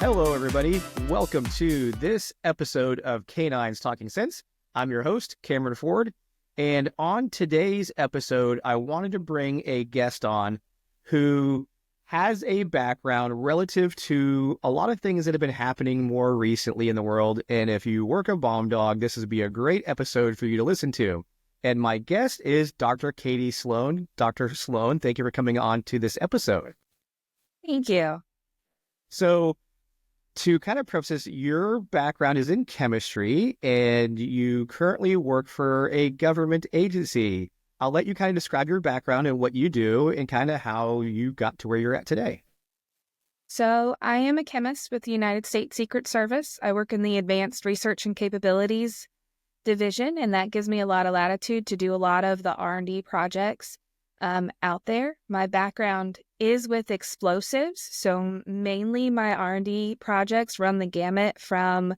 Hello, everybody. Welcome to this episode of Canines Talking Sense. I'm your host, Cameron Ford. And on today's episode, I wanted to bring a guest on who has a background relative to a lot of things that have been happening more recently in the world. And if you work a bomb dog, this would be a great episode for you to listen to. And my guest is Dr. Katylynn Sloan. Dr. Sloan, thank you for coming on to this episode. Thank you. So, to kind of preface this, your background is in chemistry and you currently work for a government agency. I'll let you kind of describe your background and what you do and kind of how you got to where you're at today. So I am a chemist with the United States Secret Service. I work in the Advanced Research and Capabilities Division, and that gives me a lot of latitude to do a lot of the R&D projects out there. My background is with explosives, so mainly my R&D projects run the gamut from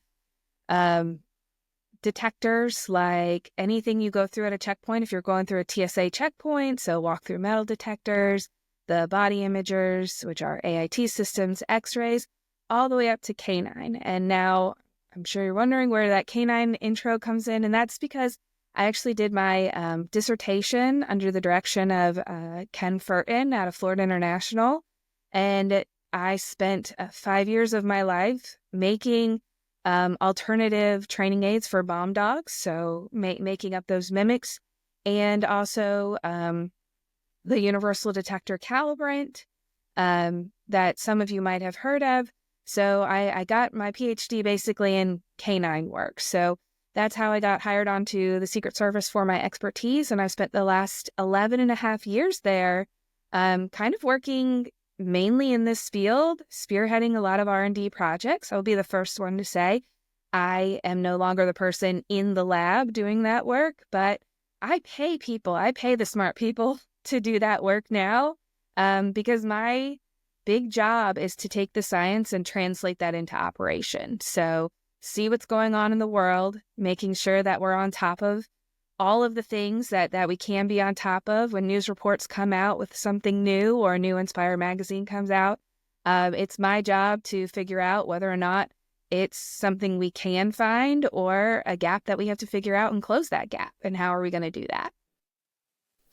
detectors, like anything you go through at a checkpoint. If you're going through a TSA checkpoint, so walk through metal detectors, the body imagers, which are AIT systems, x-rays, all the way up to canine. And now I'm sure you're wondering where that canine intro comes in, and that's because I actually did my dissertation under the direction of Ken Furton out of Florida International, and I spent 5 years of my life making alternative training aids for bomb dogs, so making up those mimics, and also the universal detector calibrant that some of you might have heard of. So I got my PhD basically in canine work. So that's how I got hired onto the Secret Service for my expertise. And I've spent the last 11 and a half years there kind of working mainly in this field, spearheading a lot of R&D projects. I'll be the first one to say I am no longer the person in the lab doing that work, but I pay people. I pay the smart people to do that work now because my big job is to take the science and translate that into operation. So see what's going on in the world, making sure that we're on top of all of the things that we can be on top of when news reports come out with something new or a new Inspire magazine comes out. It's my job to figure out whether or not it's something we can find or a gap that we have to figure out and close that gap. And how are we going to do that?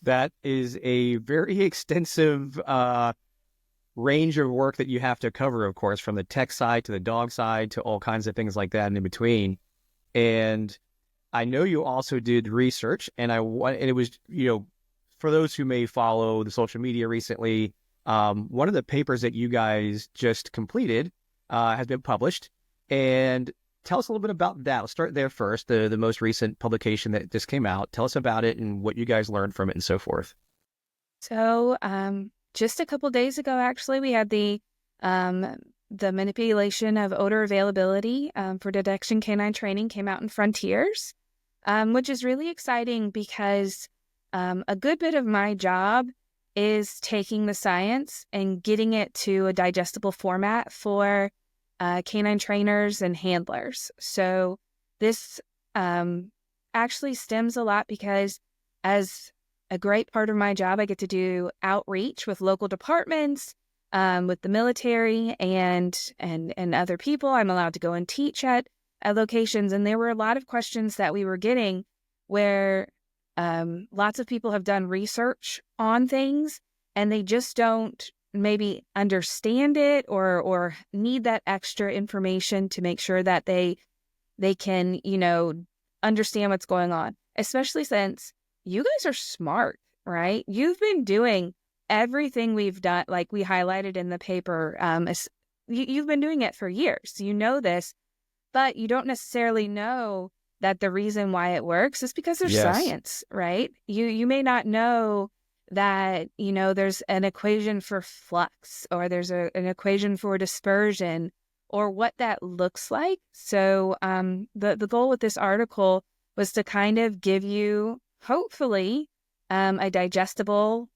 That is a very extensive range of work that you have to cover, of course, from the tech side to the dog side to all kinds of things like that and in between. And I know you also did research, and it was, for those who may follow the social media recently, one of the papers that you guys just completed has been published. And tell us a little bit about that. Let's start there first, the most recent publication that just came out. Tell us about it and what you guys learned from it and so forth. So, just a couple days ago, actually, we had the manipulation of odor availability for detection canine training came out in Frontiers, which is really exciting because a good bit of my job is taking the science and getting it to a digestible format for canine trainers and handlers. So this actually stems a lot because as a great part of my job, I get to do outreach with local departments, with the military and other people. I'm allowed to go and teach at locations. And there were a lot of questions that we were getting where lots of people have done research on things and they just don't maybe understand it or need that extra information to make sure that they can, understand what's going on, especially since you guys are smart, right? You've been doing everything we've done, like we highlighted in the paper. You've been doing it for years. You know this, but you don't necessarily know that the reason why it works is because there's science, right? You may not know that, there's an equation for flux or there's an equation for dispersion or what that looks like. So the goal with this article was to kind of give you hopefully a digestible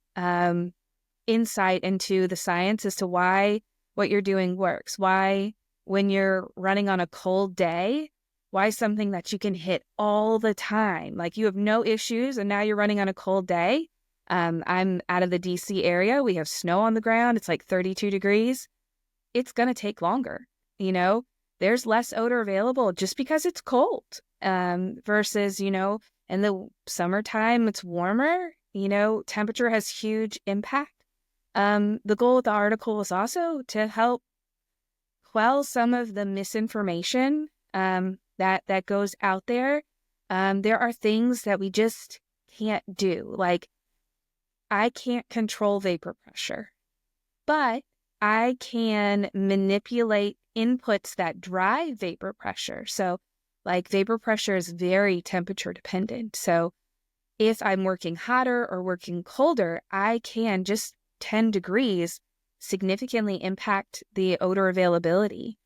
insight into the science as to why what you're doing works. Why, when you're running on a cold day, why something that you can hit all the time, like you have no issues and now you're running on a cold day. I'm out of the DC area. We have snow on the ground. It's like 32 degrees. It's going to take longer. there's less odor available just because it's cold, versus, in the summertime, it's warmer, temperature has huge impact. The goal of the article is also to help quell some of the misinformation that goes out there. There are things that we just can't do. Like, I can't control vapor pressure, but I can manipulate inputs that drive vapor pressure. So, like, vapor pressure is very temperature dependent. So if I'm working hotter or working colder, I can just 10 degrees significantly impact the odor availability.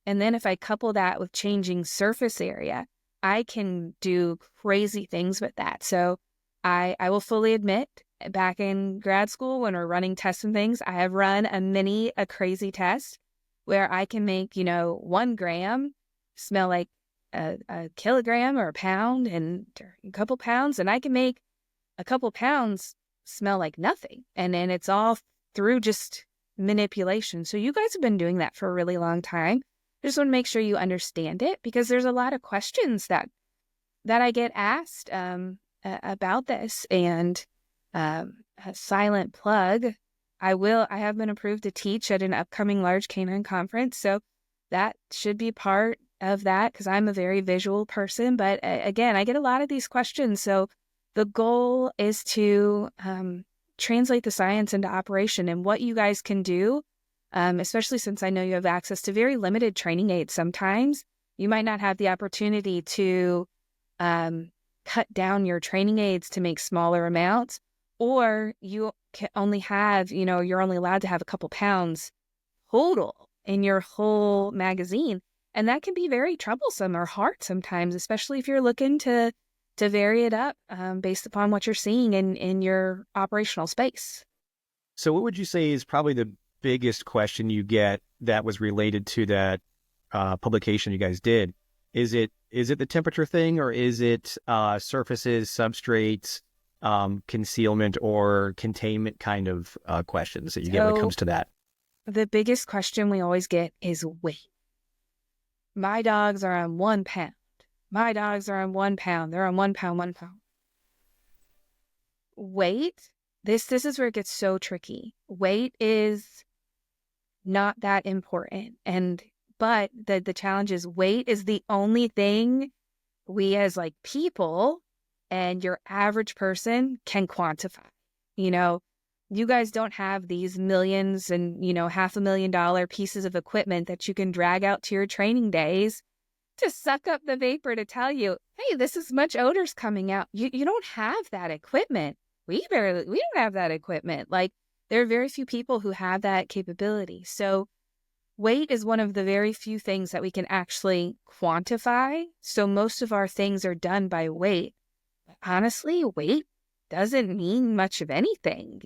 And then if I couple that with changing surface area, I can do crazy things with that. So I will fully admit, back in grad school when we're running tests and things, I have run a crazy test where I can make, 1 gram smell like a kilogram or a pound, and a couple pounds, and I can make a couple pounds smell like nothing. And then it's all through just manipulation. So you guys have been doing that for a really long time. I just want to make sure you understand it, because there's a lot of questions that I get asked about this. And a silent plug, I have been approved to teach at an upcoming large canine conference. So that should be part of that, because I'm a very visual person. But again, I get a lot of these questions. So the goal is to translate the science into operation, and what you guys can do, especially since I know you have access to very limited training aids. Sometimes you might not have the opportunity to cut down your training aids to make smaller amounts, or you can only have, you're only allowed to have a couple pounds total in your whole magazine. And that can be very troublesome or hard sometimes, especially if you're looking to vary it up based upon what you're seeing in your operational space. So what would you say is probably the biggest question you get that was related to that publication you guys did? Is it the temperature thing, or is it surfaces, substrates, concealment, or containment kind of questions that you get when it comes to that? The biggest question we always get is weight. My dogs are on 1 pound. My dogs are on 1 pound. They're on 1 pound, 1 pound. Weight, this is where it gets so tricky. Weight is not that important. But the challenge is, weight is the only thing we as like people and your average person can quantify. You guys don't have these millions and, $500,000 pieces of equipment that you can drag out to your training days to suck up the vapor to tell you, hey, this is much odors coming out. You don't have that equipment. We don't have that equipment. Like, there are very few people who have that capability. So weight is one of the very few things that we can actually quantify. So most of our things are done by weight. But honestly, weight doesn't mean much of anything,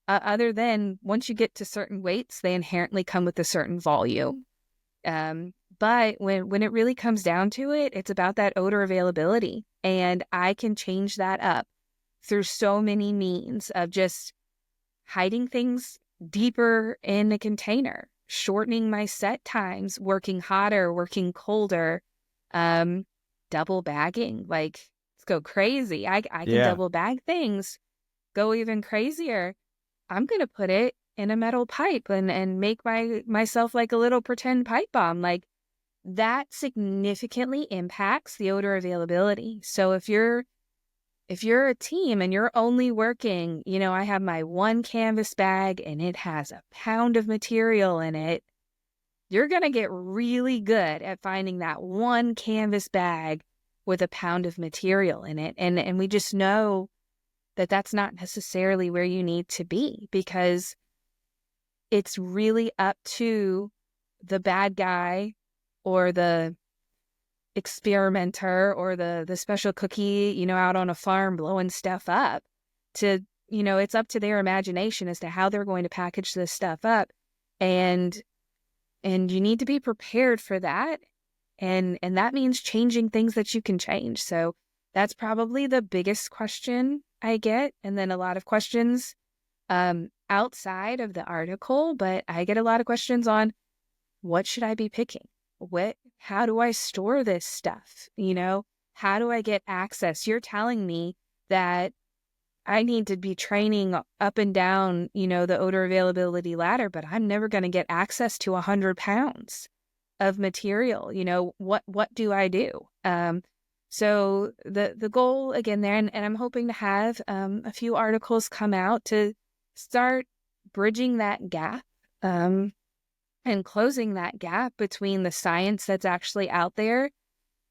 other than once you get to certain weights, they inherently come with a certain volume. But when it really comes down to it, it's about that odor availability. And I can change that up through so many means of just hiding things deeper in a container, shortening my set times, working hotter, working colder, double bagging. Like, let's go crazy. I can double bag things, go even crazier. I'm going to put it in a metal pipe and make myself like a little pretend pipe bomb. Like, that significantly impacts the odor availability. So if you're a team and you're only working, I have my 1 canvas bag and it has a pound of material in it, you're going to get really good at finding that 1 canvas bag with a pound of material in it. And we just know that that's not necessarily where you need to be, because it's really up to the bad guy or the experimenter or the special cookie, out on a farm blowing stuff up to, it's up to their imagination as to how they're going to package this stuff up. And you need to be prepared for that. And that means changing things that you can change. So that's probably the biggest question I get. And then a lot of questions outside of the article, but I get a lot of questions on, what should I be picking? How do I store this stuff? How do I get access? You're telling me that I need to be training up and down, the odor availability ladder, but I'm never going to get access to 100 pounds of material. What do I do? So the goal again there, and I'm hoping to have a few articles come out to start bridging that gap and closing that gap between the science that's actually out there,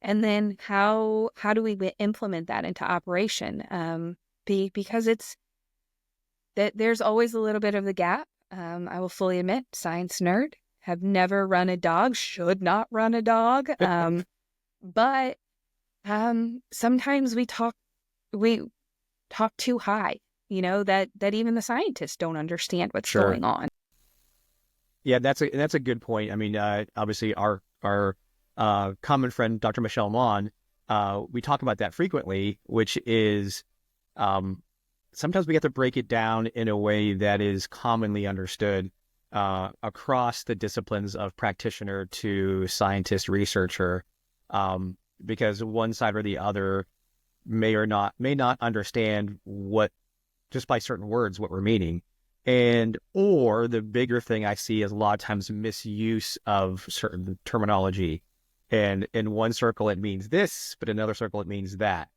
and then how do we implement that into operation? Because it's that there's always a little bit of the gap. I will fully admit, science nerd, have never run a dog, should not run a dog. But sometimes we talk too high, that even the scientists don't understand what's Sure. going on. Yeah, that's a good point. I mean, obviously our common friend, Dr. Michelle Mon, we talk about that frequently, which is sometimes we have to break it down in a way that is commonly understood across the disciplines of practitioner to scientist, researcher, because one side or the other may not understand what, just by certain words, what we're meaning. Or the bigger thing I see is a lot of times misuse of certain terminology. And in one circle, it means this, but in another circle, it means that.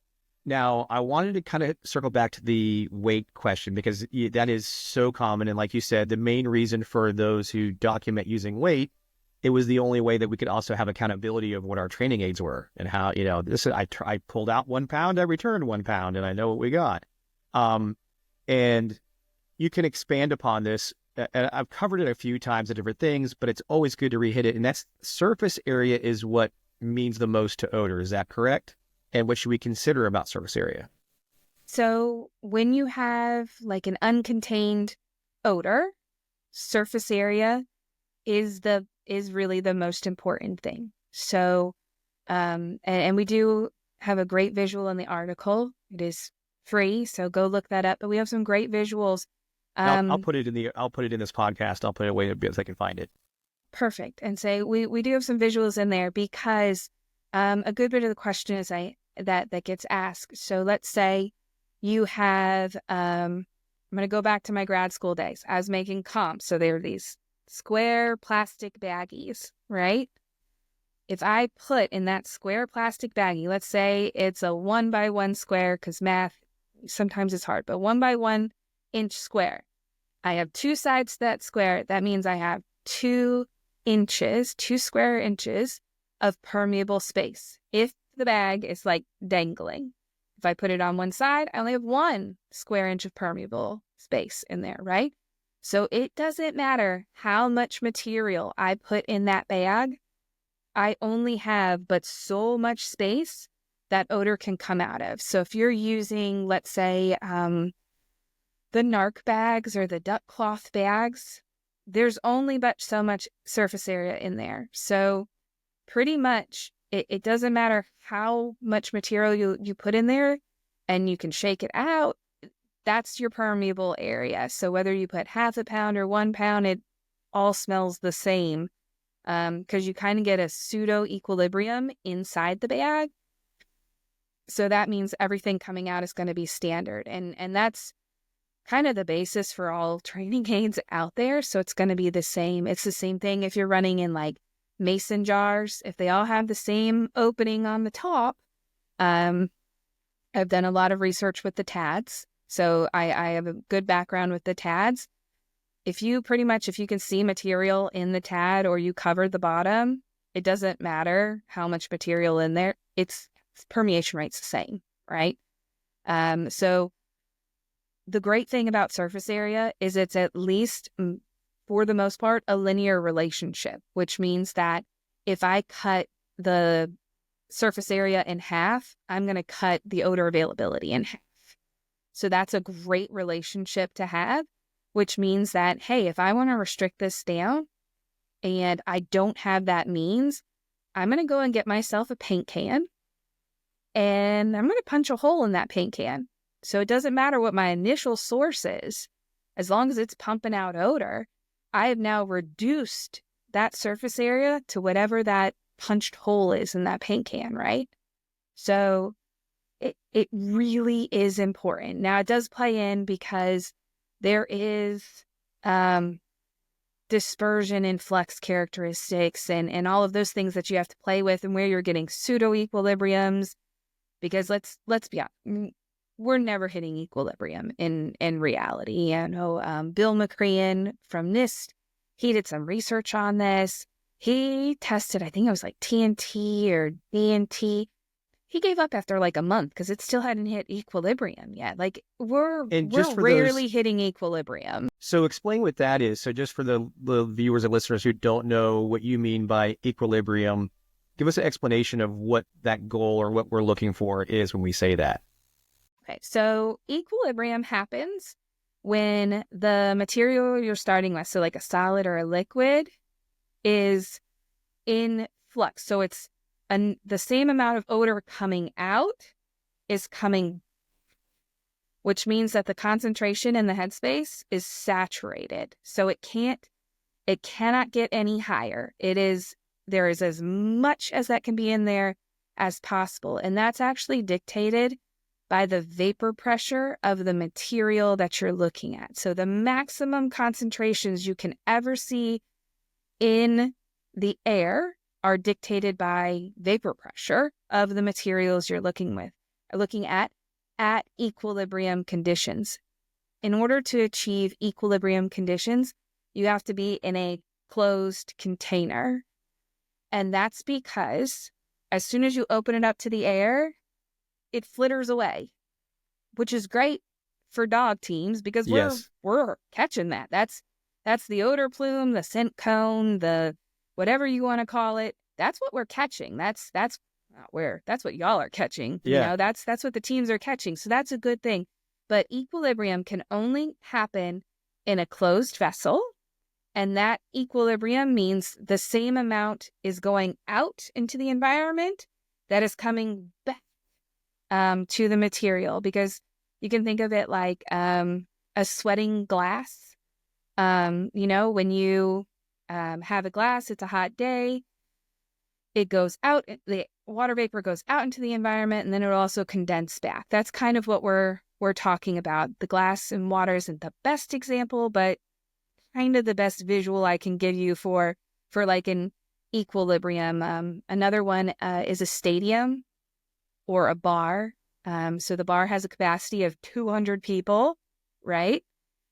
Now, I wanted to kind of circle back to the weight question, because that is so common. And like you said, the main reason for those who document using weight, it was the only way that we could also have accountability of what our training aids were and how, I pulled out 1 pound, I returned 1 pound, and I know what we got. And you can expand upon this. I've covered it a few times at different things, but it's always good to re-hit it. And that's surface area is what means the most to odor. Is that correct? And what should we consider about surface area? So when you have like an uncontained odor, surface area is really the most important thing. So, and we do have a great visual in the article. It is free, so go look that up. But we have some great visuals. I'll put it in this podcast. I'll put it away so I can find it. Perfect. And say we do have some visuals in there because a good bit of the question is that gets asked. So let's say you have I'm going to go back to my grad school days. I was making comps, so there are these square plastic baggies, right? If I put in that square plastic baggie, let's say it's a 1x1 square, because math sometimes it's hard, but 1x1 inch square. I have 2 sides to that square. That means I have 2 square inches of permeable space. If the bag is like dangling, if I put it on one side, I only have 1 square inch of permeable space in there, right? So it doesn't matter how much material I put in that bag. I only have but so much space that odor can come out of. So if you're using, let's say, the NARC bags or the duck cloth bags, there's only but so much surface area in there. So pretty much it doesn't matter how much material you put in there, and you can shake it out. That's your permeable area. So whether you put 1/2 pound or 1 pound, it all smells the same, because you kind of get a pseudo equilibrium inside the bag. So that means everything coming out is going to be standard. And that's kind of the basis for all training aids out there. So it's going to be the same. It's the same thing if you're running in like mason jars. If they all have the same opening on the top, I've done a lot of research with the TADs. So I have a good background with the TADs. If you can see material in the TAD or you cover the bottom, it doesn't matter how much material in there. Its permeation rate's the same, right? So the great thing about surface area is it's at least, for the most part, a linear relationship, which means that if I cut the surface area in half, I'm going to cut the odor availability in half. So that's a great relationship to have, which means that, hey, if I want to restrict this down and I don't have that means, I'm going to go and get myself a paint can and I'm going to punch a hole in that paint can. So it doesn't matter what my initial source is, as long as it's pumping out odor, I have now reduced that surface area to whatever that punched hole is in that paint can, right? So it really is important. Now, it does play in because there is dispersion and flux characteristics and all of those things that you have to play with, and where you're getting pseudo equilibriums, because let's be honest, we're never hitting equilibrium in reality. I know Bill McCrean from NIST, he did some research on this. He tested, I think it was like TNT or DNT. He gave up after like a month because it still hadn't hit equilibrium yet. Like we're And just for those, rarely hitting equilibrium. so explain what that is. So just for the viewers and listeners who don't know what you mean by equilibrium, give us an explanation of what that goal or what we're looking for is when we say that. Okay, so equilibrium happens when the material you're starting with, so like a solid or a liquid, is in flux. So it's the same amount of odor coming out is coming, which means that the concentration in the headspace is saturated. So it cannot get any higher. There is as much as that can be in there as possible. And that's actually dictated by the vapor pressure of the material that you're looking at. So the maximum concentrations you can ever see in the air are dictated by vapor pressure of the materials you're looking at equilibrium conditions. In order to achieve equilibrium conditions, you have to be in a closed container. And that's because as soon as you open it up to the air, it flitters away, which is great for dog teams because Yes. we're catching that. That's the odor plume, the scent cone, the whatever you want to call it. That's what we're catching. That's what y'all are catching. Yeah. That's what the teams are catching. So that's a good thing. But equilibrium can only happen in a closed vessel. And that equilibrium means the same amount is going out into the environment that is coming back to the material, because you can think of it like a sweating glass. When you have a glass, it's a hot day. It goes out, the water vapor goes out into the environment, and then it will also condense back. That's kind of what we're talking about. The glass and water isn't the best example, but kind of the best visual I can give you for like an equilibrium. Another one is a stadium or a bar. So the bar has a capacity of 200 people, right?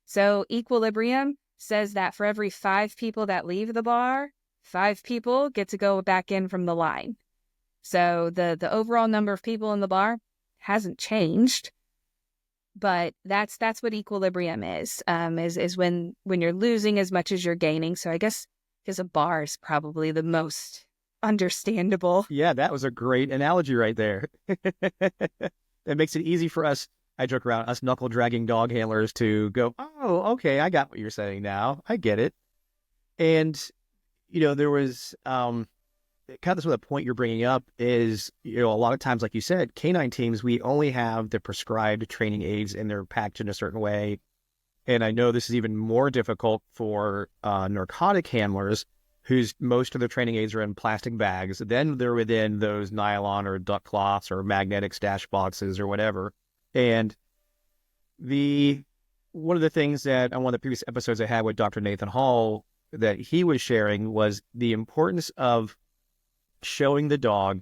So equilibrium says that for every 5 people that leave the bar, 5 people get to go back in from the line. So the overall number of people in the bar hasn't changed, but that's what equilibrium is when you're losing as much as you're gaining. So I guess because a bar is probably the most understandable. Yeah, that was a great analogy right there. It makes it easy for us, I joke around, us knuckle dragging dog handlers to go, oh, okay, I got what you're saying now. I get it. And, there was kind of the point you're bringing up is, a lot of times, like you said, canine teams, we only have the prescribed training aids and they're packed in a certain way. And I know this is even more difficult for narcotic handlers whose most of their training aids are in plastic bags. Then they're within those nylon or duck cloths or magnetic stash boxes or whatever. And one of the things that on one of the previous episodes I had with Dr. Nathan Hall that he was sharing was the importance of showing the dog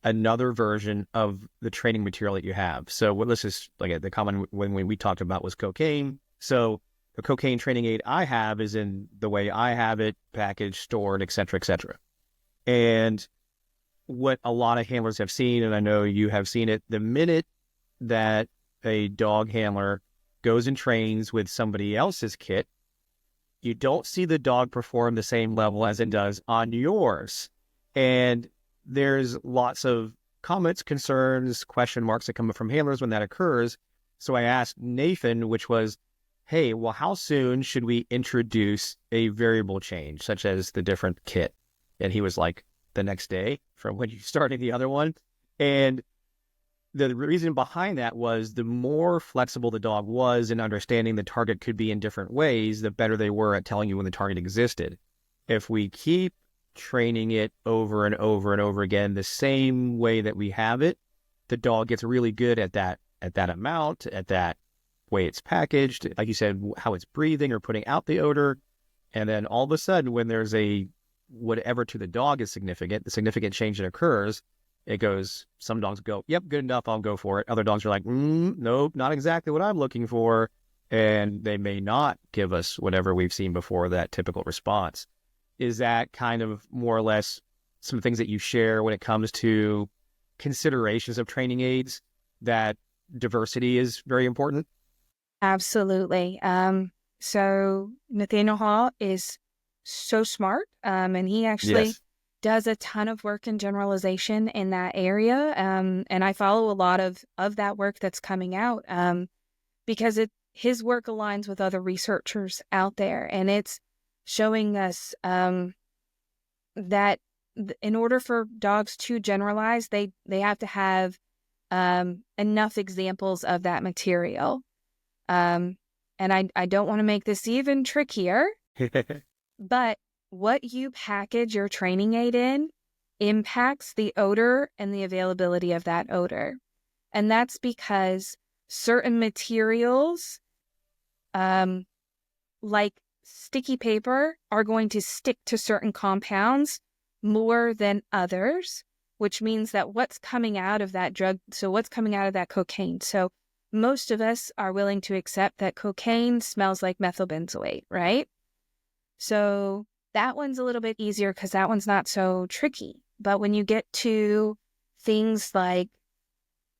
another version of the training material that you have. So let's just, like the common when we talked about was cocaine. So the cocaine training aid I have is in the way I have it, packaged, stored, et cetera, et cetera. And what a lot of handlers have seen, and I know you have seen it, the minute that a dog handler goes and trains with somebody else's kit, you don't see the dog perform the same level as it does on yours. And there's lots of comments, concerns, question marks that come up from handlers when that occurs. So I asked Nathan, which was, hey, well, how soon should we introduce a variable change, such as the different kit? And he was like, the next day from when you started the other one. And the reason behind that was the more flexible the dog was in understanding the target could be in different ways, the better they were at telling you when the target existed. if we keep training it over and over and over again, the same way that we have it, the dog gets really good at that amount, at that way it's packaged, like you said, how it's breathing or putting out the odor. And then all of a sudden, when there's a whatever to the dog is significant, the significant change that occurs, it goes, some dogs go, yep, good enough, I'll go for it. Other dogs are like, nope, not exactly what I'm looking for. And they may not give us whatever we've seen before, that typical response. Is that kind of more or less some things that you share when it comes to considerations of training aids, that diversity is very important? Absolutely. So Nathaniel Hall is so smart, and he actually Yes. does a ton of work in generalization in that area. And I follow a lot of that work that's coming out, because his work aligns with other researchers out there, and it's showing us that in order for dogs to generalize, they have to have enough examples of that material. And I don't want to make this even trickier, but what you package your training aid in impacts the odor and the availability of that odor. And that's because certain materials, like sticky paper, are going to stick to certain compounds more than others, which means that what's coming out of that drug, so what's coming out of that cocaine. So most of us are willing to accept that cocaine smells like methylbenzoate, right? So that one's a little bit easier because that one's not so tricky. But when you get to things like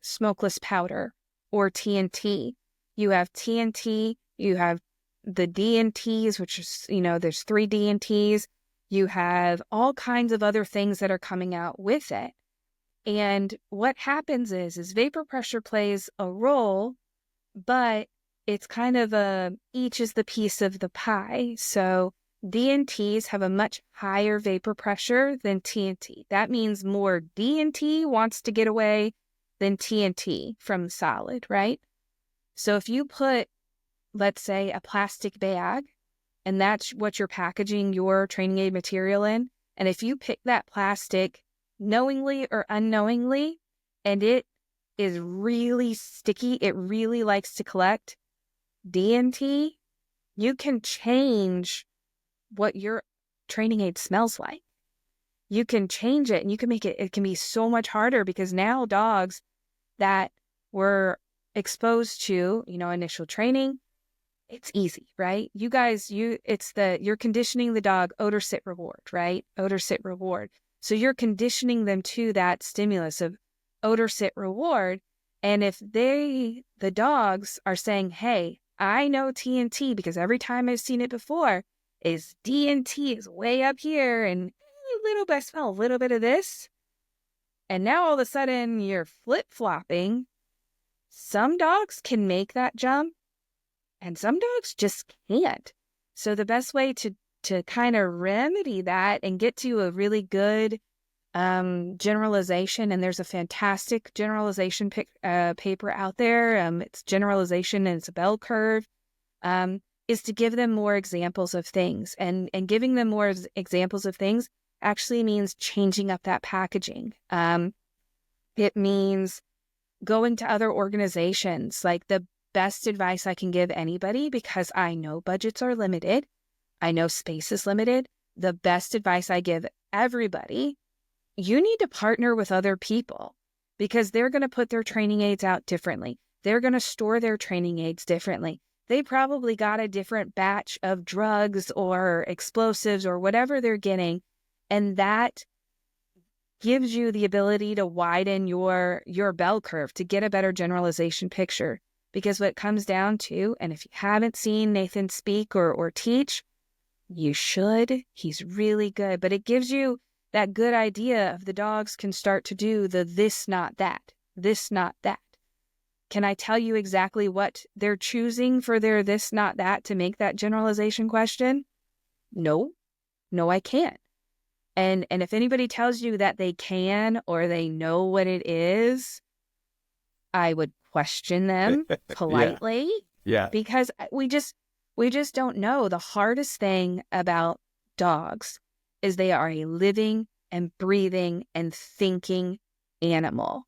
smokeless powder or TNT, you have TNT, you have the DNTs, which is, there's 3 DNTs. You have all kinds of other things that are coming out with it. And what happens is vapor pressure plays a role, but it's kind of each is the piece of the pie. So DNTs have a much higher vapor pressure than TNT. That means more DNT wants to get away than TNT from the solid, right? So if you put, let's say, a plastic bag, and that's what you're packaging your training aid material in, and if you pick that plastic knowingly or unknowingly, and it is really sticky, it really likes to collect DNT, you can change what your training aid smells like. You can change it, and you can make it can be so much harder, because now dogs that were exposed to, initial training, it's easy, right? You guys, you're conditioning the dog odor, sit, reward, right? Odor, sit, reward. So you're conditioning them to that stimulus of odor, sit, reward. And if the dogs are saying, hey, I know TNT because every time I've seen it before is DNT is way up here, and I smell a little bit of this. And now all of a sudden you're flip-flopping. Some dogs can make that jump, and some dogs just can't. So the best way to kind of remedy that and get to a really good generalization, and there's a fantastic generalization paper out there. It's generalization, and it's a bell curve, is to give them more examples of things. And giving them more examples of things actually means changing up that packaging. It means going to other organizations. Like, the best advice I can give anybody, because I know budgets are limited, I know space is limited, the best advice I give everybody, you need to partner with other people, because they're going to put their training aids out differently. They're going to store their training aids differently. They probably got a different batch of drugs or explosives or whatever they're getting. And that gives you the ability to widen your bell curve to get a better generalization picture. Because what it comes down to, and if you haven't seen Nathan speak or teach, you should. He's really good. But it gives you that good idea of the dogs can start to do the this, not that, this, not that. Can I tell you exactly what they're choosing for their this, not that to make that generalization question? No, I can't. And if anybody tells you that they can or they know what it is, I would question them Yeah. politely, Yeah. because we just don't know. The hardest thing about dogs is they are a living and breathing and thinking animal.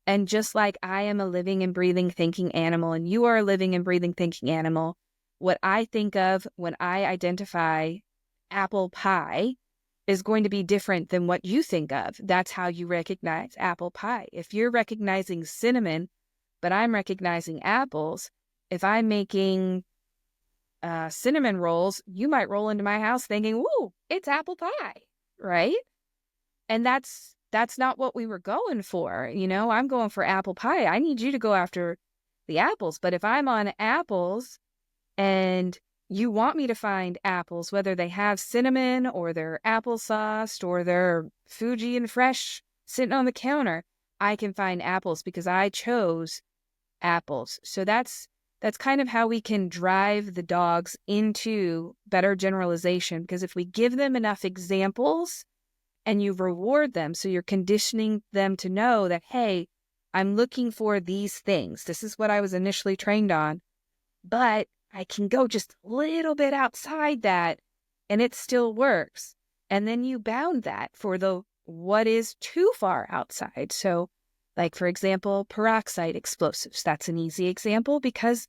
And just like I am a living and breathing thinking animal, and you are a living and breathing thinking animal, what I think of when I identify apple pie is going to be different than what you think of. That's how you recognize apple pie. If you're recognizing cinnamon, but I'm recognizing apples, if I'm making cinnamon rolls, you might roll into my house thinking, "Woo, it's apple pie," right? And that's not what we were going for. I'm going for apple pie. I need you to go after the apples. But if I'm on apples and you want me to find apples, whether they have cinnamon or they're applesauced or they're Fuji and fresh sitting on the counter, I can find apples because I chose apples. So that's kind of how we can drive the dogs into better generalization, because if we give them enough examples and you reward them, so you're conditioning them to know that, hey, I'm looking for these things. This is what I was initially trained on, but I can go just a little bit outside that and it still works. And then you bound that for the what is too far outside. So like, for example, peroxide explosives. That's an easy example because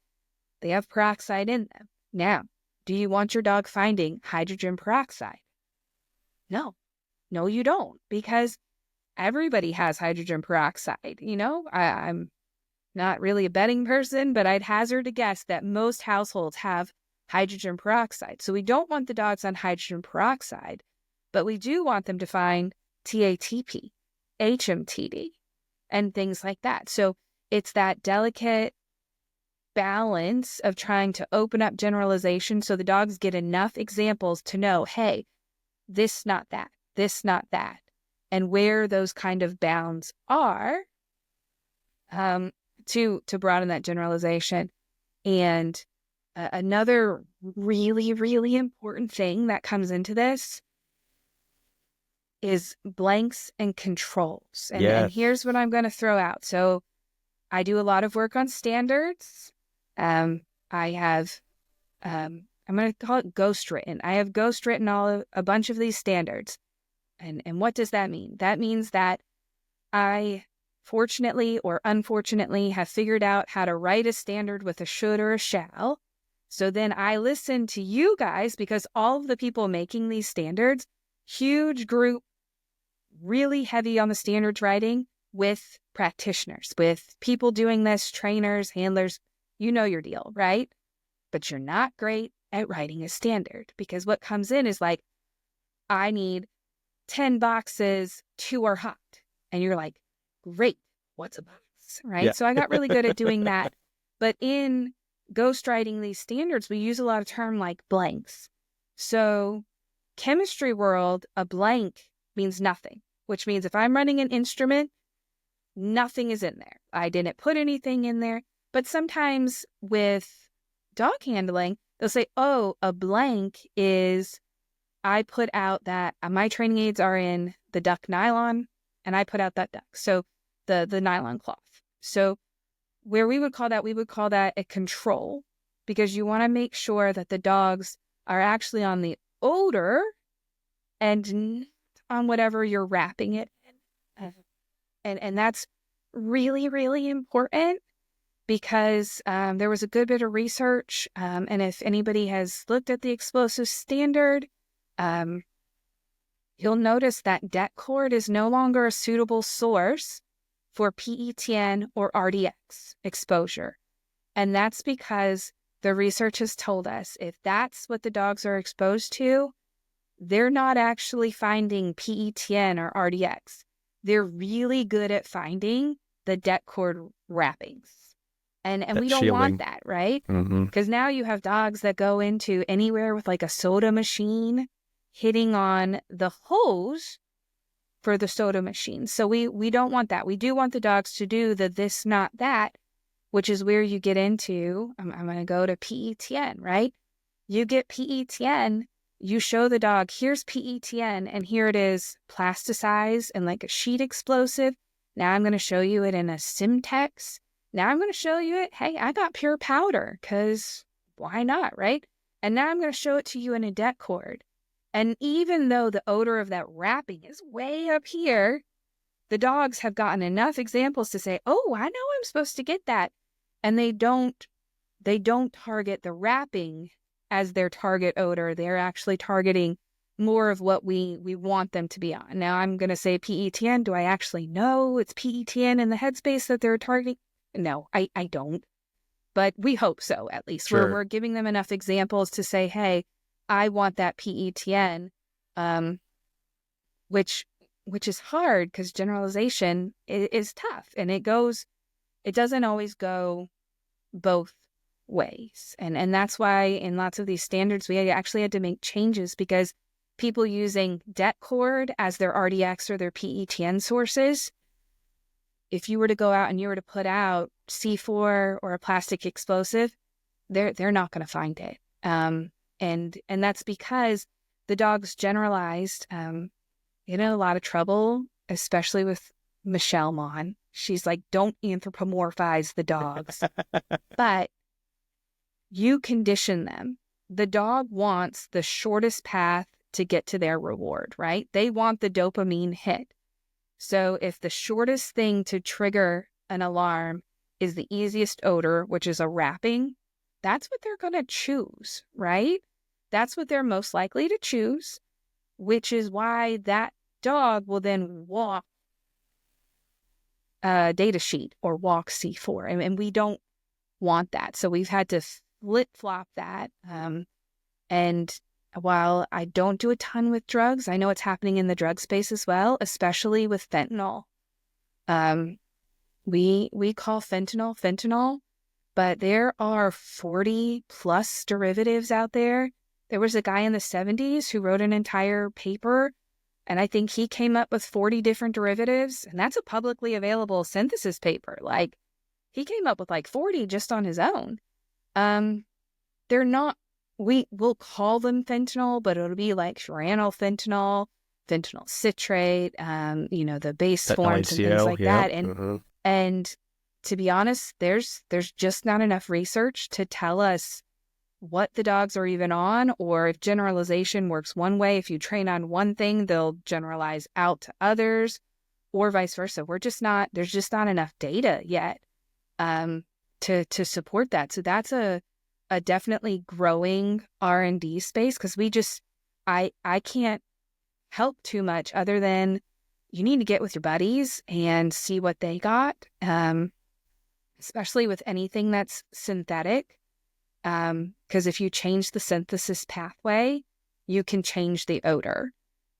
they have peroxide in them. Now, do you want your dog finding hydrogen peroxide? No. No, you don't, because everybody has hydrogen peroxide. I'm not really a betting person, but I'd hazard a guess that most households have hydrogen peroxide. So we don't want the dogs on hydrogen peroxide, but we do want them to find TATP, HMTD, and things like that. So it's that delicate balance of trying to open up generalization so the dogs get enough examples to know, hey, this, not that, this, not that, and where those kind of bounds are, to broaden that generalization. And another really, really important thing that comes into this is blanks and controls. And, Yes. and here's what I'm going to throw out. So I do a lot of work on standards. I have, I'm going to call it ghostwritten. I have ghostwritten a bunch of these standards. And what does that mean? That means that I, fortunately or unfortunately, have figured out how to write a standard with a should or a shall. So then I listen to you guys, because all of the people making these standards, huge group, really heavy on the standards writing, with practitioners, with people doing this, trainers, handlers, you know your deal, right? But you're not great at writing a standard, because what comes in is like, I need 10 boxes, 2 are hot. And you're like, great, what's a box, right? Yeah. So I got really good at doing that. But in ghostwriting these standards, we use a lot of term like blanks. So chemistry world, a blank means nothing, which means if I'm running an instrument, nothing is in there. I didn't put anything in there. But sometimes with dog handling, they'll say, oh, a blank is, I put out that my training aids are in the duck nylon, and I put out that duck. So the nylon cloth. So where we would call that a control, because you want to make sure that the dogs are actually on the odor and not on whatever you're wrapping it in. And that's really, really important, because there was a good bit of research. And if anybody has looked at the explosive standard, you'll notice that det cord is no longer a suitable source for PETN or RDX exposure. And that's because the research has told us if that's what the dogs are exposed to, they're not actually finding PETN or RDX. They're really good at finding the det cord wrappings. And That we don't shielding. want that, right? Mm-hmm. Because now you have dogs that go into anywhere with like a soda machine hitting on the hose for the soda machine. So we don't want that. We do want the dogs to do the this, not that, which is where you get into, I'm going to go to PETN, right? You get PETN, you show the dog, here's PETN, and here it is plasticized and like a sheet explosive. Now I'm going to show you it in a Simtex. Now I'm going to show you it, hey, I got pure powder, because why not, right? And now I'm going to show it to you in a det cord. And even though the odor of that wrapping is way up here, the dogs have gotten enough examples to say, oh, I know I'm supposed to get that. And they don't target the wrapping as their target odor. They're actually targeting more of what we want them to be on. Now I'm going to say PETN. Do I actually know it's PETN in the headspace that they're targeting? No, I don't. But we hope so, at least. Sure. We're giving them enough examples to say, hey, I want that PETN, which is hard because generalization is tough, and it doesn't always go both ways. And that's why in lots of these standards, we actually had to make changes because people using det cord as their RDX or their PETN sources, if you were to go out and you were to put out C4 or a plastic explosive, they're not going to find it. And that's because the dog's generalized, in a lot of trouble, especially with Michelle Mon. She's like, don't anthropomorphize the dogs. But you condition them. The dog wants the shortest path to get to their reward, right? They want the dopamine hit. So if the shortest thing to trigger an alarm is the easiest odor, which is a wrapping, that's what they're going to choose, right? That's what they're most likely to choose, which is why that dog will then walk a data sheet or walk C4. And we don't want that. So we've had to flip-flop that. And while I don't do a ton with drugs, I know it's happening in the drug space as well, especially with fentanyl. We call fentanyl, but there are 40 plus derivatives out there. There was a guy in the 70s who wrote an entire paper, and I think he came up with 40 different derivatives, and that's a publicly available synthesis paper. Like, he came up with like 40 just on his own. They're not, we'll call them fentanyl, but it'll be like fentanyl, fentanyl citrate, the base Fentanyl forms and things HCl, like yeah. that. And to be honest, there's just not enough research to tell us what the dogs are even on, or if generalization works one way. If you train on one thing, they'll generalize out to others, or vice versa. There's just not enough data yet to support that. So that's a definitely growing R&D space, because I can't help too much other than you need to get with your buddies and see what they got, especially with anything that's synthetic. Because if you change the synthesis pathway, you can change the odor,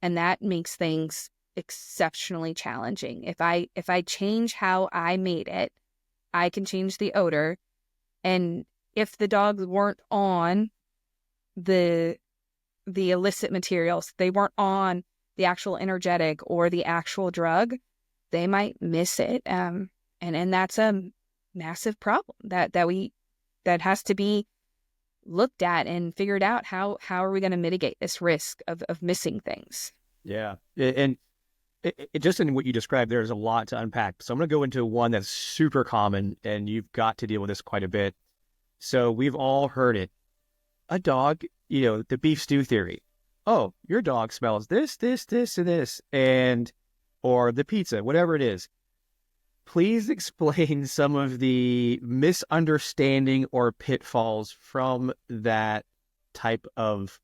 and that makes things exceptionally challenging. If I change how I made it, I can change the odor. And if the dogs weren't on the illicit materials, they weren't on the actual energetic or the actual drug, they might miss it. And that's a massive problem that has to be looked at and figured out. How are we going to mitigate this risk of missing things? Yeah. And just in what you described, there's a lot to unpack. So I'm going to go into one that's super common, and you've got to deal with this quite a bit. So we've all heard it. A dog, the beef stew theory. Oh, your dog smells this, this, this, and this, or the pizza, whatever it is. Please explain some of the misunderstanding or pitfalls from that type of,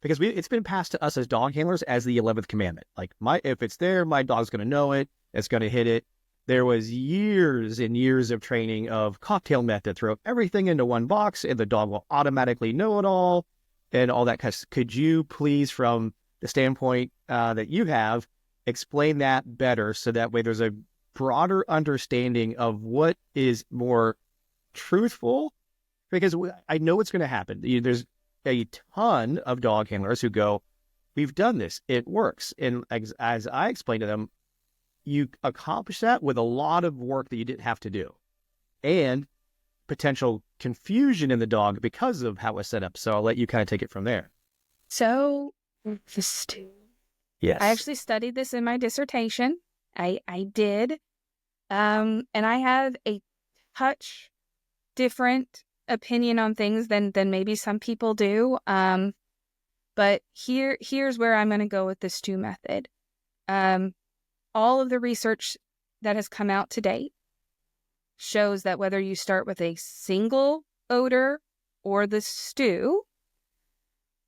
because it's been passed to us as dog handlers as the 11th commandment. Like, if it's there, my dog's going to know it. It's going to hit it. There was years and years of training of cocktail method. Throw everything into one box and the dog will automatically know it all and all that. Could you please, from the standpoint that you have, explain that better so that way there's a broader understanding of what is more truthful? Because I know it's going to happen. There's a ton of dog handlers who go, we've done this, it works. And as I explained to them, you accomplish that with a lot of work that you didn't have to do, and potential confusion in the dog because of how it's set up. So I'll let you kind of take it from there. So Yes. I actually studied this in my dissertation. I did. And I have a touch different opinion on things than maybe some people do. But here's where I'm going to go with the stew method. All of the research that has come out to date shows that whether you start with a single odor or the stew,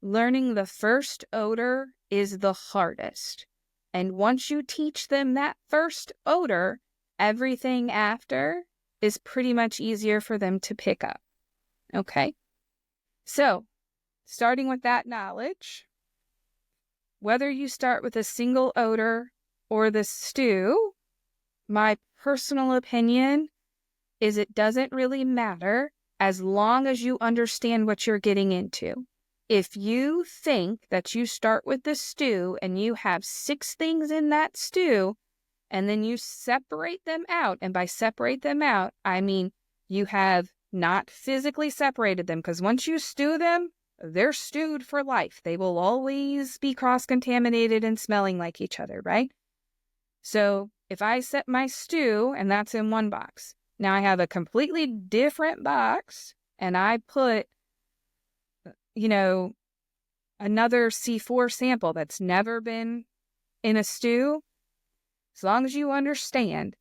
learning the first odor is the hardest. And once you teach them that first odor, everything after is pretty much easier for them to pick up. Okay? So, starting with that knowledge, whether you start with a single odor or the stew, my personal opinion is it doesn't really matter as long as you understand what you're getting into. If you think that you start with the stew and you have 6 things in that stew, and then you separate them out, and by separate them out, I mean you have not physically separated them, because once you stew them, they're stewed for life. They will always be cross-contaminated and smelling like each other, right? So if I set my stew and that's in one box, now I have a completely different box and I put, another C4 sample that's never been in a stew, as long as you understand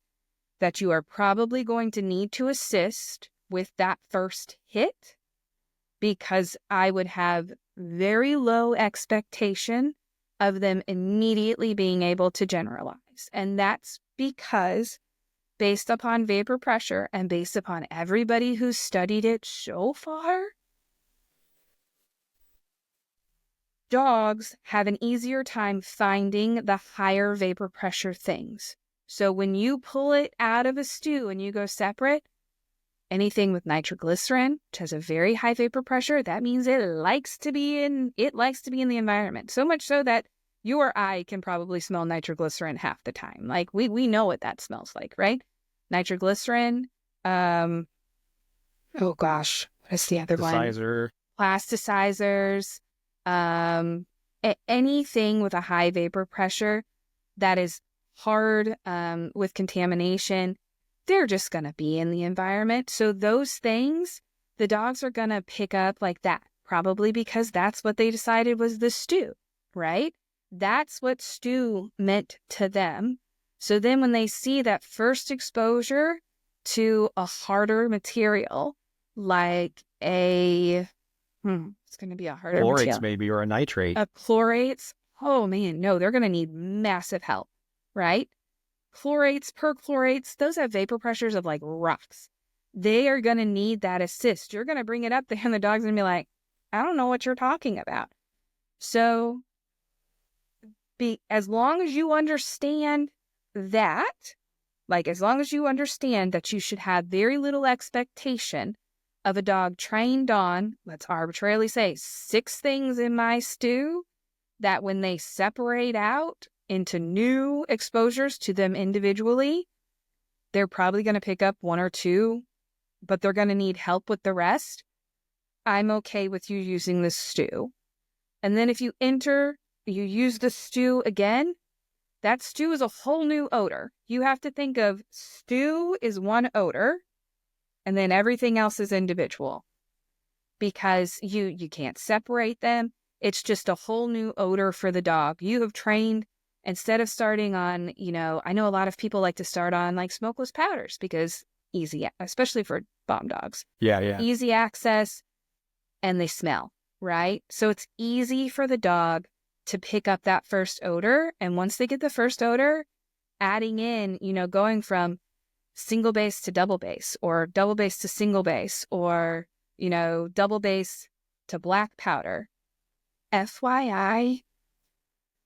that you are probably going to need to assist with that first hit, because I would have very low expectation of them immediately being able to generalize. And that's because based upon vapor pressure and based upon everybody who's studied it so far, dogs have an easier time finding the higher vapor pressure things. So when you pull it out of a stew and you go separate, anything with nitroglycerin, which has a very high vapor pressure, that means it likes to be in the environment. So much so that you or I can probably smell nitroglycerin half the time. Like we know what that smells like, right? Nitroglycerin, oh gosh, what's the other one? Plasticizers, anything with a high vapor pressure that is hard with contamination, they're just going to be in the environment. So those things, the dogs are going to pick up like that, probably because that's what they decided was the stew, right? That's what stew meant to them. So then when they see that first exposure to a harder material, like it's going to be a harder chlorates material. Maybe, or a nitrate. Chlorates, oh man, no, they're going to need massive help, right? Chlorates, perchlorates, those have vapor pressures of like rocks. They are going to need that assist. You're going to bring it up there and the dog's going to be like, I don't know what you're talking about. So as long as you understand that, as long as you understand that you should have very little expectation of a dog trained on, let's arbitrarily say 6 things in my stew, that when they separate out into new exposures to them individually, they're probably going to pick up 1 or 2, but they're going to need help with the rest. I'm okay with you using the stew. And then if you use the stew again, that stew is a whole new odor. You have to think of stew is one odor, and then everything else is individual, because you can't separate them. It's just a whole new odor for the dog. You have trained, instead of starting on, I know a lot of people like to start on like smokeless powders because easy, especially for bomb dogs. Yeah. Easy access, and they smell, right? So it's easy for the dog to pick up that first odor. And once they get the first odor, adding in, going from single base to double base, or double base to single base, or, double base to black powder. FYI,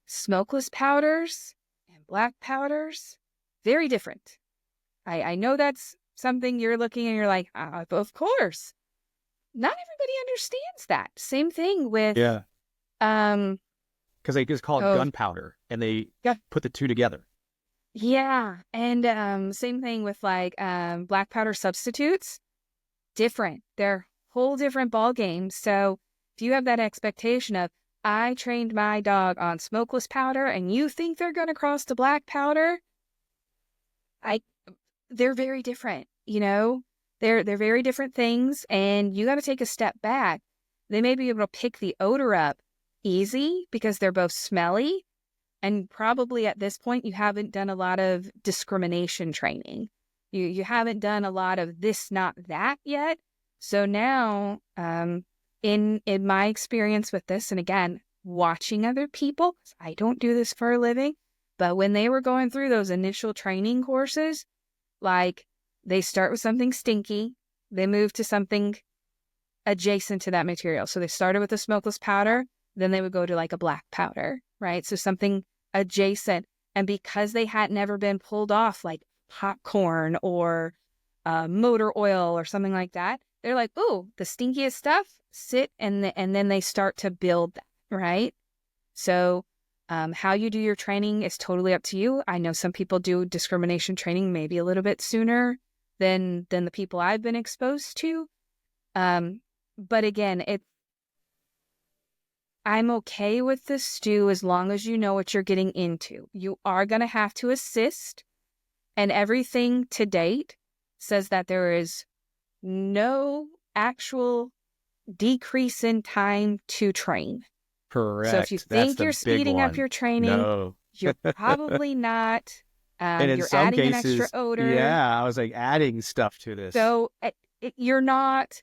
smokeless powders and black powders, very different. I know that's something you're looking and you're like, of course. Not everybody understands that. Same thing with... Yeah. Because they just call it gunpowder, and they put the two together. Yeah, and same thing with black powder substitutes. Different. They're whole different ball games. So if you have that expectation of, I trained my dog on smokeless powder and you think they're going to cross to black powder, they're very different, They're very different things, and you got to take a step back. They may be able to pick the odor up, easy because they're both smelly. And probably at this point, you haven't done a lot of discrimination training. You haven't done a lot of this, not that yet. So now, in my experience with this, and again, watching other people, I don't do this for a living, but when they were going through those initial training courses, like they start with something stinky, they move to something adjacent to that material. So they started with a smokeless powder, then they would go to like a black powder, right? So something adjacent. And because they had never been pulled off like popcorn or motor oil or something like that, they're like, "Ooh, the stinkiest stuff, sit," and then they start to build that, right? So how you do your training is totally up to you. I know some people do discrimination training maybe a little bit sooner than the people I've been exposed to. But again, I'm okay with the stew as long as you know what you're getting into. You are going to have to assist, and everything to date says that there is no actual decrease in time to train. So if you Correct. That's think the you're big speeding up one. your training, No. you're probably not. And in You're some adding an extra cases, odor. yeah, I was like adding stuff to this. So you're not.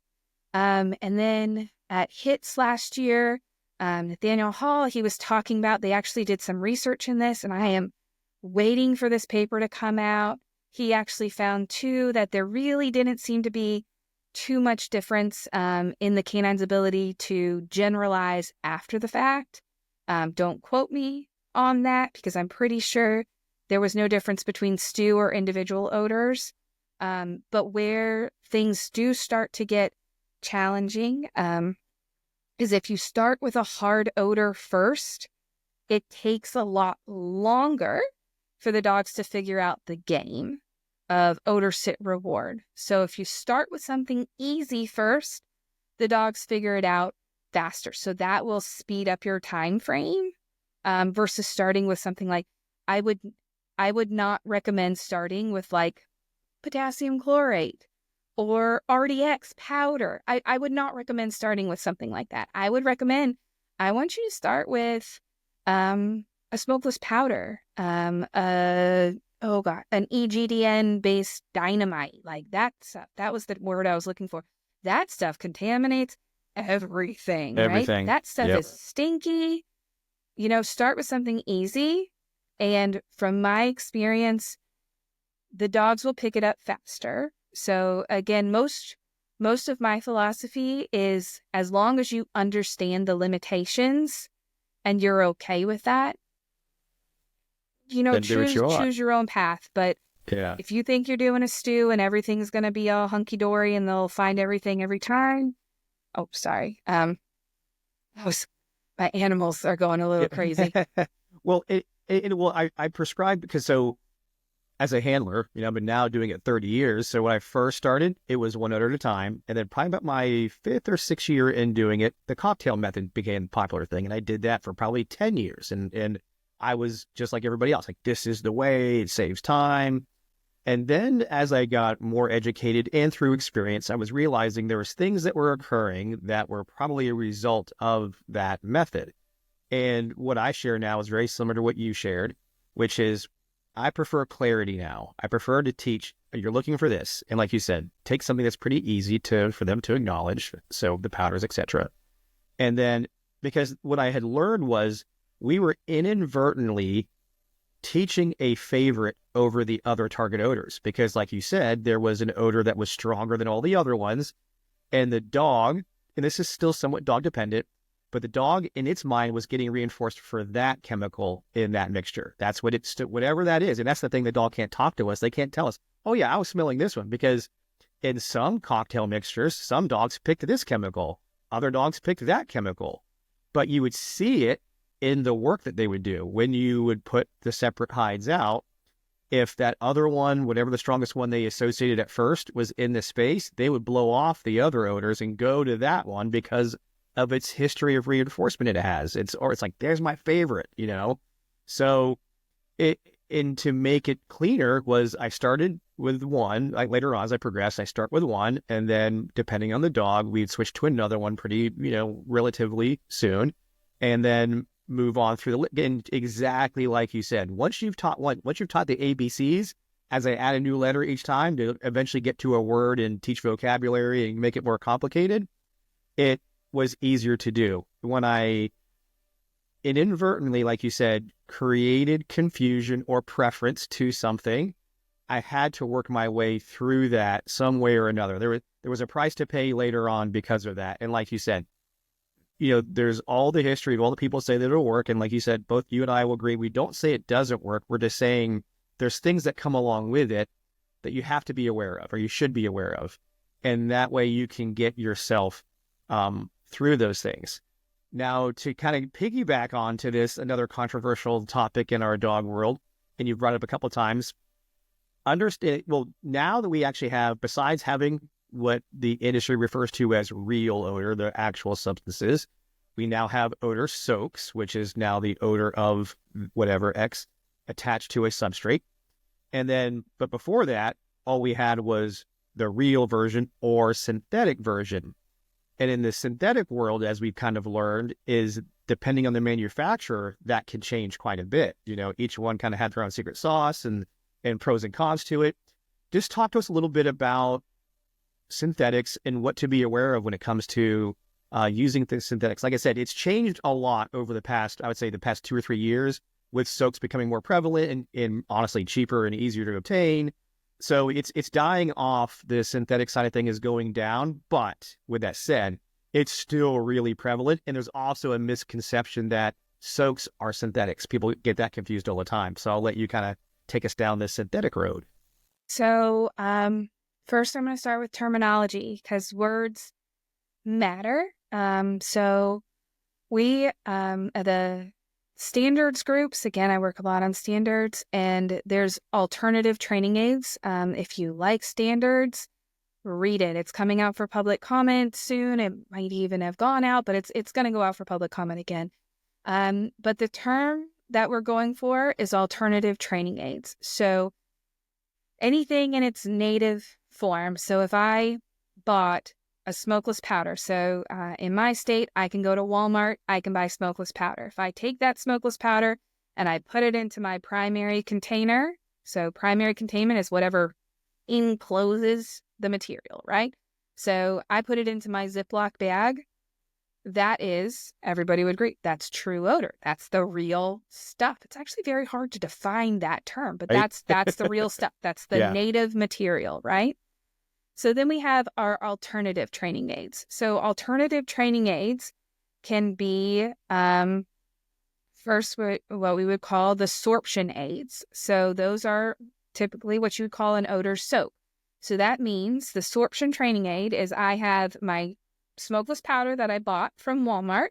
And then at HITS last year, Nathaniel Hall, he was talking about, they actually did some research in this, and I am waiting for this paper to come out. He actually found too that there really didn't seem to be too much difference in the canine's ability to generalize after the fact. Don't quote me on that because I'm pretty sure there was no difference between stew or individual odors. But where things do start to get challenging is if you start with a hard odor first, it takes a lot longer for the dogs to figure out the game of odor, sit, reward. So if you start with something easy first, the dogs figure it out faster. So that will speed up your time frame versus starting with something like I would not recommend starting with like potassium chlorate or RDX powder. I would not recommend starting with something like that. I would recommend, I want you to start with a smokeless powder, an EGDN based dynamite, like that stuff. That was the word I was looking for. That stuff contaminates everything, right? Everything. That stuff Yep. is stinky. Start with something easy. And from my experience, the dogs will pick it up faster. So again, most of my philosophy is as long as you understand the limitations and you're okay with that, Then do what you want. choose your own path. But Yeah. if you think you're doing a stew and everything's going to be all hunky dory and they'll find everything every time. Oh, sorry. My animals are going a little crazy. Well, I prescribed because as a handler, I've been now doing it 30 years. So when I first started, it was one odor at a time. And then probably about my fifth or sixth year in doing it, the cocktail method became a popular thing. And I did that for probably 10 years. And I was just like everybody else, like, this is the way, it saves time. And then as I got more educated and through experience, I was realizing there was things that were occurring that were probably a result of that method. And what I share now is very similar to what you shared, which is I prefer clarity now. I prefer to teach, you're looking for this. And like you said, take something that's pretty easy for them to acknowledge. So the powders, etc. And then because what I had learned was we were inadvertently teaching a favorite over the other target odors. Because like you said, there was an odor that was stronger than all the other ones. And the dog, and this is still somewhat dog dependent, but the dog in its mind was getting reinforced for that chemical in that mixture. That's what whatever that is. And that's the thing, the dog can't talk to us. They can't tell us, oh yeah, I was smelling this one, because in some cocktail mixtures, some dogs picked this chemical, other dogs picked that chemical, but you would see it in the work that they would do when you would put the separate hides out. If that other one, whatever the strongest one they associated at first was in the space, they would blow off the other odors and go to that one because of its history of reinforcement it has. It's like, there's my favorite, So and to make it cleaner was I started with one. Like later on, as I progressed, I start with one, and then depending on the dog, we'd switch to another one pretty, relatively soon. and then move on through and exactly like you said. Once you've taught the ABCs, as I add a new letter each time to eventually get to a word and teach vocabulary and make it more complicated, it was easier to do. When I inadvertently, like you said, created confusion or preference to something, I had to work my way through that some way or another. There was a price to pay later on because of that. And like you said, there's all the history of all the people say that it'll work. And like you said, both you and I will agree, we don't say it doesn't work. We're just saying there's things that come along with it that you have to be aware of, or you should be aware of. And that way you can get yourself through those things. Now, to kind of piggyback onto this, another controversial topic in our dog world, and you've brought it up a couple of times, understand, well, now that we actually have, besides having what the industry refers to as real odor, the actual substances, we now have odor soaks, which is now the odor of whatever X attached to a substrate. And then, but before that, all we had was the real version or synthetic version. And in the synthetic world, as we've kind of learned, is depending on the manufacturer, that can change quite a bit. Each one kind of had their own secret sauce and pros and cons to it. Just talk to us a little bit about synthetics and what to be aware of when it comes to using the synthetics. Like I said, it's changed a lot over the past, I would say the past 2 or 3 years, with soaps becoming more prevalent and honestly cheaper and easier to obtain. So it's dying off. The synthetic side of thing is going down. But with that said, it's still really prevalent. And there's also a misconception that soaks are synthetics. People get that confused all the time. So I'll let you kind of take us down this synthetic road. So first, I'm going to start with terminology because words matter. So we, the standards groups, again, I work a lot on standards, and there's alternative training aids. If you like standards, read it. It's coming out for public comment soon. It might even have gone out, but it's going to go out for public comment again. But the term that we're going for is alternative training aids. So anything in its native form. So if I bought a smokeless powder, so in my state, I can go to Walmart, I can buy smokeless powder. If I take that smokeless powder and I put it into my primary container, so primary containment is whatever encloses the material, right? So I put it into my Ziploc bag. That is, everybody would agree, that's true odor. That's the real stuff. It's actually very hard to define that term, but Right? that's the real stuff. That's the Yeah. native material, right? So then we have our alternative training aids. So alternative training aids can be first what we would call the sorption aids. So those are typically what you would call an odor soap. So that means the sorption training aid is I have my smokeless powder that I bought from Walmart,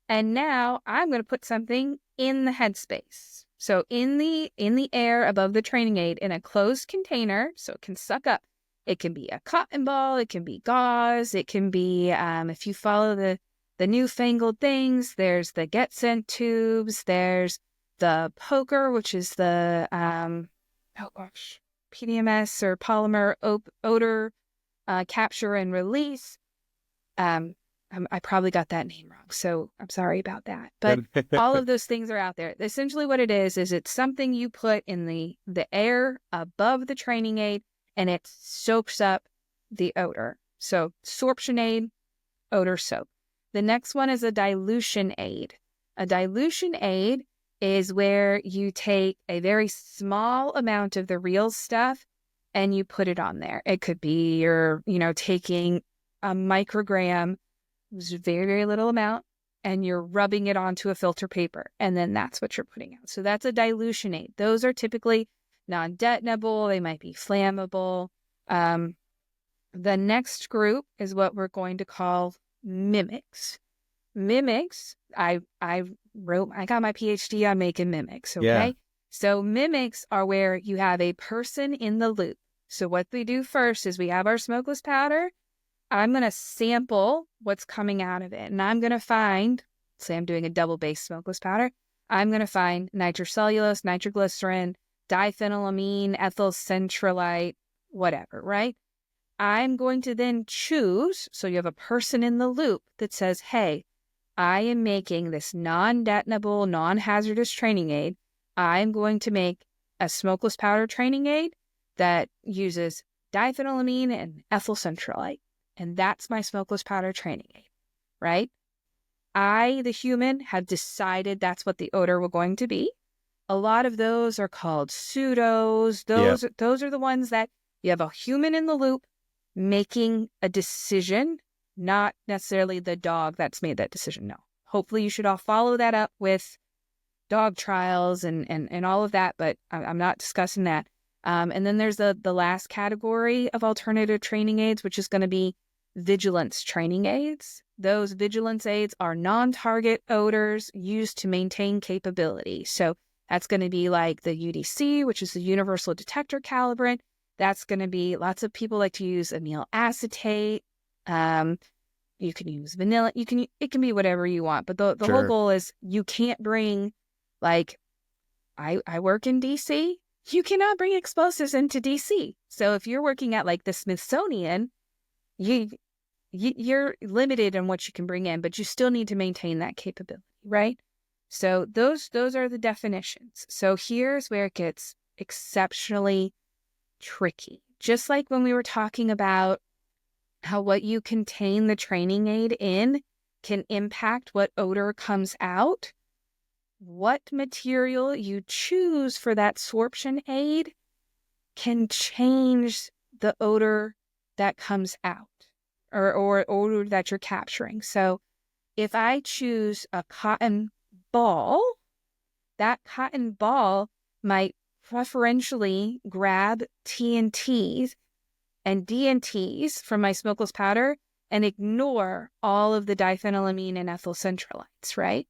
and now I'm going to put something in the headspace. So in the air above the training aid in a closed container, so it can suck up. It can be a cotton ball, it can be gauze, it can be, if you follow the newfangled things, there's the Get Scent tubes, there's the poker, which is the, PDMS or polymer odor capture and release. I probably got that name wrong, so I'm sorry about that. But all of those things are out there. Essentially what it is it's something you put in the air above the training aid, and it soaks up the odor. So sorption aid, odor soap. The next one is a dilution aid. A dilution aid is where you take a very small amount of the real stuff and you put it on there. It could be you're, taking a microgram, very, very little amount, and you're rubbing it onto a filter paper, and then that's what you're putting out. So that's a dilution aid. Those are typically non-detonable. They might be flammable. The next group is what we're going to call mimics. Mimics, I got my PhD on making mimics, okay? Yeah. So mimics are where you have a person in the loop. So what we do first is we have our smokeless powder. I'm going to sample what's coming out of it. And I'm going to find, say I'm doing a double base smokeless powder, I'm going to find nitrocellulose, nitroglycerin, diphenylamine, ethyl centralite, whatever, right? I'm going to then choose, so you have a person in the loop that says, hey, I am making this non-detonable, non-hazardous training aid. I'm going to make a smokeless powder training aid that uses diphenylamine and ethyl centralite. And that's my smokeless powder training aid, right? I, the human, have decided that's what the odor was going to be. A lot of those are called pseudos. Yeah. Those are the ones that you have a human in the loop making a decision, not necessarily the dog that's made that decision. No. Hopefully you should all follow that up with dog trials and all of that, but I'm not discussing that. And then there's the last category of alternative training aids, which is going to be vigilance training aids. Those vigilance aids are non-target odors used to maintain capability. So that's going to be like the UDC, which is the universal detector calibrant. That's going to be, lots of people like to use amyl acetate. You can use vanilla. It can be whatever you want. But the whole goal is you can't bring, like, I work in DC. You cannot bring explosives into DC. So if you're working at like the Smithsonian, you're limited in what you can bring in, but you still need to maintain that capability, right? So those are the definitions. So here's where it gets exceptionally tricky. Just like when we were talking about how what you contain the training aid in can impact what odor comes out, what material you choose for that sorption aid can change the odor that comes out or odor that you're capturing. So if I choose a cotton ball, that cotton ball might preferentially grab TNTs and DNTs from my smokeless powder and ignore all of the diphenylamine and ethyl centralites, right?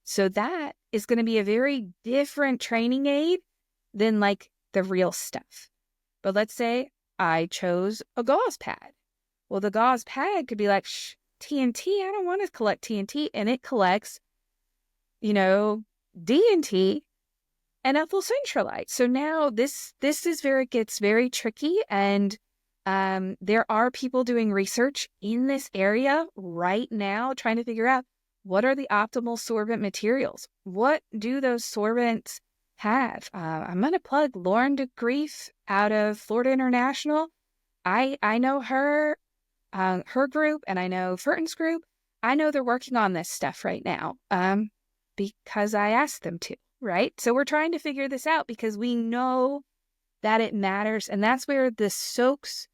So that is going to be a very different training aid than like the real stuff. But let's say I chose a gauze pad. Well, the gauze pad could be like, TNT, I don't want to collect TNT. And it collects, DNT and ethyl centralite. So now this is where it gets very tricky. And there are people doing research in this area right now trying to figure out what are the optimal sorbent materials. What do those sorbents have? I'm going to plug Lauren DeGrief out of Florida International. I know her group, and I know Furton's group. I know they're working on this stuff right now because I asked them to, right? So we're trying to figure this out because we know that it matters. And that's where the soaks,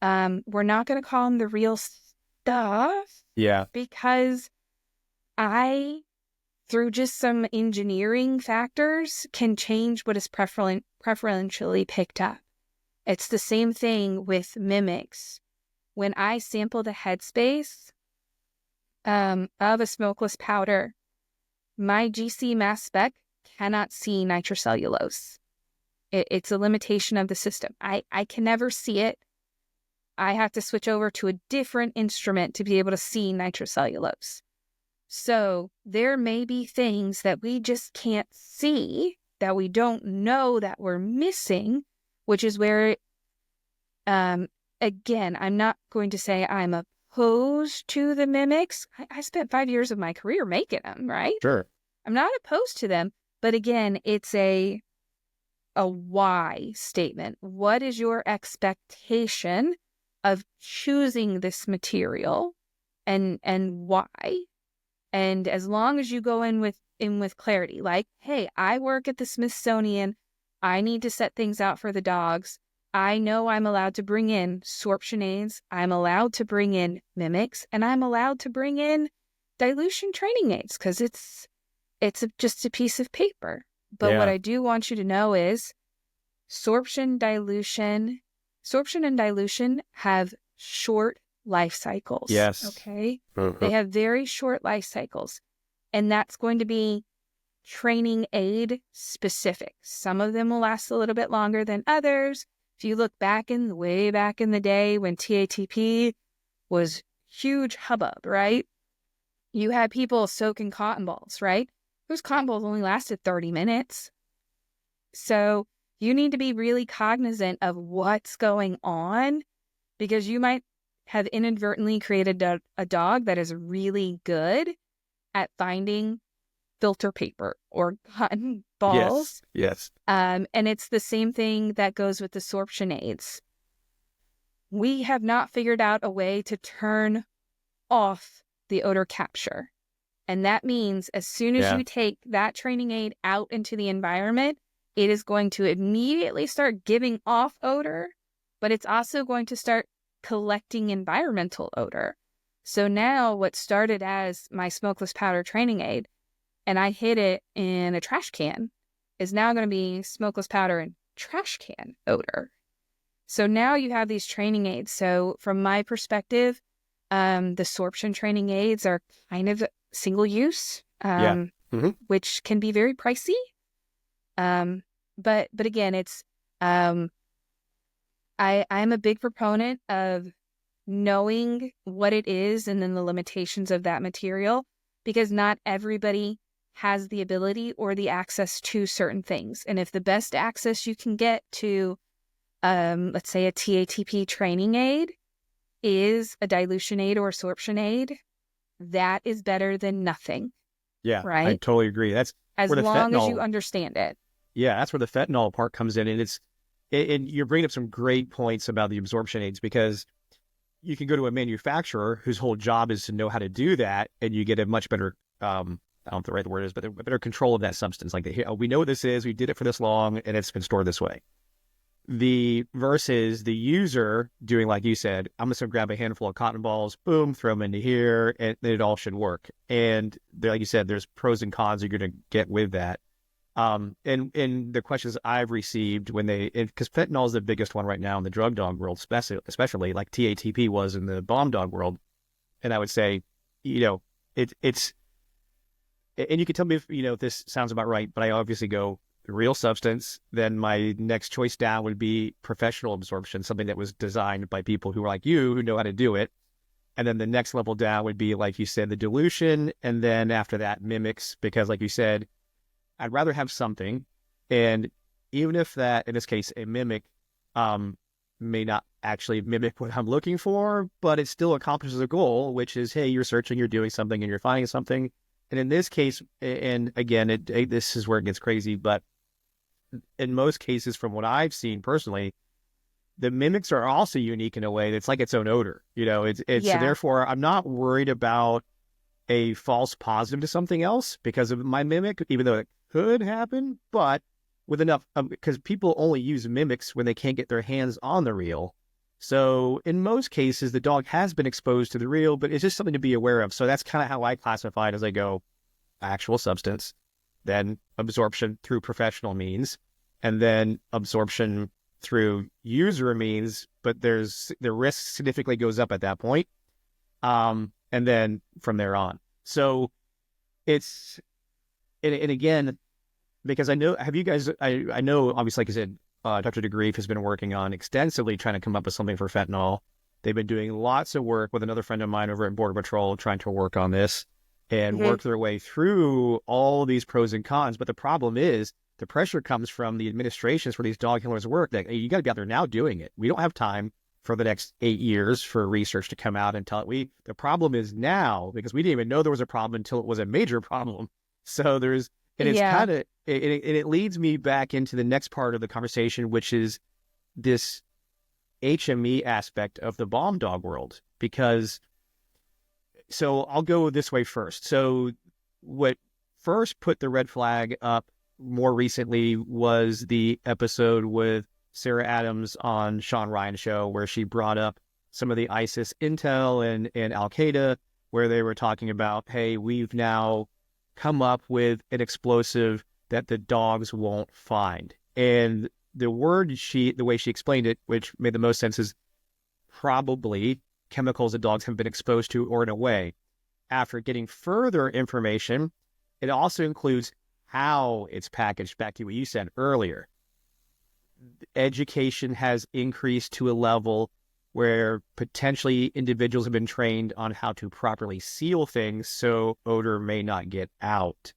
we're not going to call them the real stuff. Yeah. Because through just some engineering factors, can change what is preferentially picked up. It's the same thing with mimics. When I sample the headspace of a smokeless powder, my GC mass spec cannot see nitrocellulose. It's a limitation of the system. I can never see it. I have to switch over to a different instrument to be able to see nitrocellulose. So there may be things that we just can't see, that we don't know that we're missing, which is where, again, I'm not going to say I'm opposed to the mimics. I spent 5 years of my career making them, right? Sure. I'm not opposed to them, but again, it's a why statement. What is your expectation of choosing this material and why? And as long as you go in with clarity, like, hey, I work at the Smithsonian, I need to set things out for the dogs. I know I'm allowed to bring in sorption aids, I'm allowed to bring in mimics, and I'm allowed to bring in dilution training aids because it's just a piece of paper. But what I do want you to know is sorption and dilution have short life cycles. Yes. Okay. They have very short life cycles. And that's going to be training aid specific. Some of them will last a little bit longer than others. If you look way back in the day when TATP was huge hubbub, right? You had people soaking cotton balls, right? Those cotton balls only lasted 30 minutes. So you need to be really cognizant of what's going on because you might have inadvertently created a dog that is really good at finding filter paper or cotton Yes. balls. Yes. And it's the same thing that goes with the sorption aids. We have not figured out a way to turn off the odor capture. And that means as soon as Yeah. you take that training aid out into the environment, it is going to immediately start giving off odor, but it's also going to start collecting environmental odor. So now what started as my smokeless powder training aid, and I hid it in a trash can, is now going to be smokeless powder and trash can odor. So now you have these training aids. So from my perspective, the sorption training aids are kind of single use, Yeah. Hmm. which can be very pricey. But again, it's I'm a big proponent of knowing what it is and then the limitations of that material, because not everybody has the ability or the access to certain things. And if the best access you can get to, let's say a TATP training aid is a dilution aid or sorption aid, that is better than nothing, Yeah, I right? totally agree. That's As where the long as you fentanyl, understand it. yeah, that's where the fentanyl part comes in. And you're bringing up some great points about the absorption aids, because you can go to a manufacturer whose whole job is to know how to do that, and you get a much better, I don't know what the right word is, but a better control of that substance. Like, we know what this is, we did it for this long, and it's been stored this way. The versus the user doing, like you said, I'm just gonna grab a handful of cotton balls, boom, throw them into here, and it all should work. And like you said, there's pros and cons you're gonna get with that. And the questions I've received when because fentanyl is the biggest one right now in the drug dog world, especially like TATP was in the bomb dog world. And I would say, you know, it's, and you can tell me if this sounds about right, but I obviously go real substance. Then my next choice down would be professional absorption, something that was designed by people who are like you, who know how to do it. And then the next level down would be, like you said, the dilution. And then after that, mimics, because like you said, I'd rather have something. And even if that, in this case, a mimic, may not actually mimic what I'm looking for, but it still accomplishes a goal, which is, hey, you're searching, you're doing something, and you're finding something. And in this case, and again, this is where it gets crazy, but in most cases, from what I've seen personally, the mimics are also unique in a way that's like its own odor. It's so Yeah. therefore I'm not worried about a false positive to something else because of my mimic, even though it could happen, but with enough, because people only use mimics when they can't get their hands on the real. So in most cases, the dog has been exposed to the real, but it's just something to be aware of. So that's kind of how I classify it, as I go actual substance, then absorption through professional means, and then absorption through user means, but the risk significantly goes up at that point. And then from there on. So it's, and again, because I know, have you guys, I know, obviously, like I said, Dr. DeGrief has been working on extensively trying to come up with something for fentanyl. They've been doing lots of work with another friend of mine over at Border Patrol, trying to work on this and Mm-hmm. work their way through all these pros and cons. But the problem is the pressure comes from the administrations where these dog handlers work. That, hey, you got to be out there now doing it. We don't have time for the next 8 years for research to come out and tell it. The problem is now, because we didn't even know there was a problem until it was a major problem. So and it's Yeah. kind of, it leads me back into the next part of the conversation, which is this HME aspect of the bomb dog world. Because, so I'll go this way first. So what first put the red flag up more recently was the episode with Sarah Adams on Sean Ryan's show, where she brought up some of the ISIS intel and Al Qaeda, where they were talking about, hey, we've now come up with an explosive that the dogs won't find. And the way she explained it, which made the most sense, is probably chemicals that dogs have been exposed to, or in a way. After getting further information, it also includes how it's packaged. Back to what you said earlier, education has increased to a level where potentially individuals have been trained on how to properly seal things so odor may not get out.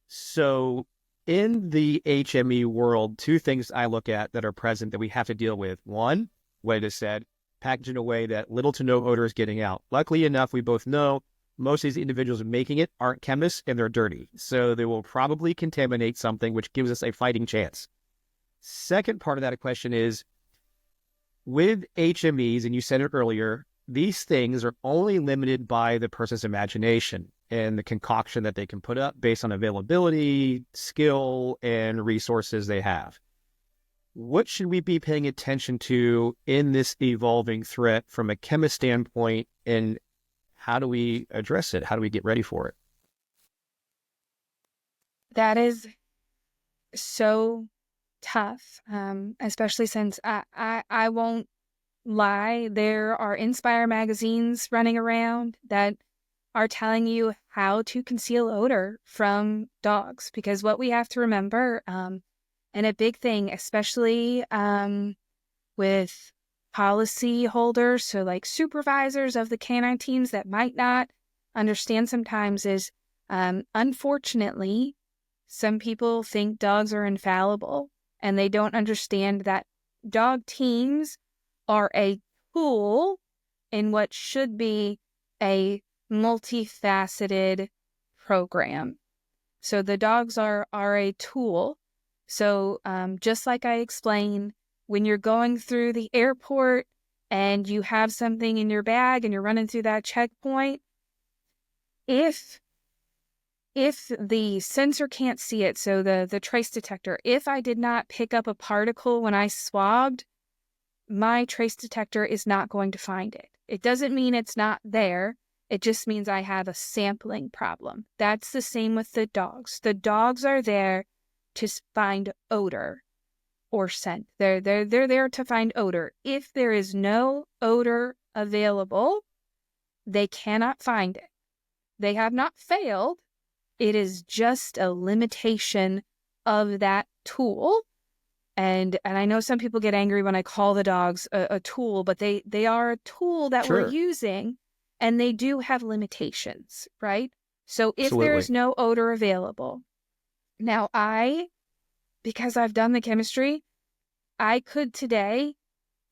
So in the HME world, two things I look at that are present that we have to deal with. One, what I just said, packaged in a way that little to no odor is getting out. Luckily enough, we both know most of these individuals making it aren't chemists and they're dirty. So they will probably contaminate something, which gives us a fighting chance. Second part of that question is, with HMEs, and you said it earlier, these things are only limited by the person's imagination and the concoction that they can put up based on availability, skill, and resources they have. What should we be paying attention to in this evolving threat from a chemist standpoint, and how do we address it? How do we get ready for it? That is so tough, especially since I won't lie. There are Inspire magazines running around that are telling you how to conceal odor from dogs, because what we have to remember, and a big thing, especially with policy holders, so like supervisors of the canine teams that might not understand sometimes, is unfortunately, some people think dogs are infallible, and they don't understand that dog teams are a tool in what should be a multifaceted program. So the dogs are a tool. So just like I explained, when you're going through the airport and you have something in your bag and you're running through that checkpoint, if the sensor can't see it, so the trace detector, if I did not pick up a particle when I swabbed, my trace detector is not going to find it. It doesn't mean it's not there. It just means I have a sampling problem. That's the same with the dogs. The dogs are there to find odor or scent. They're there to find odor. If there is no odor available, they cannot find it. They have not failed. It is just a limitation of that tool. And I know some people get angry when I call the dogs a tool, but they are a tool that Sure. we're using, and they do have limitations, right? So if there is Absolutely. no odor available, now because I've done the chemistry, I could today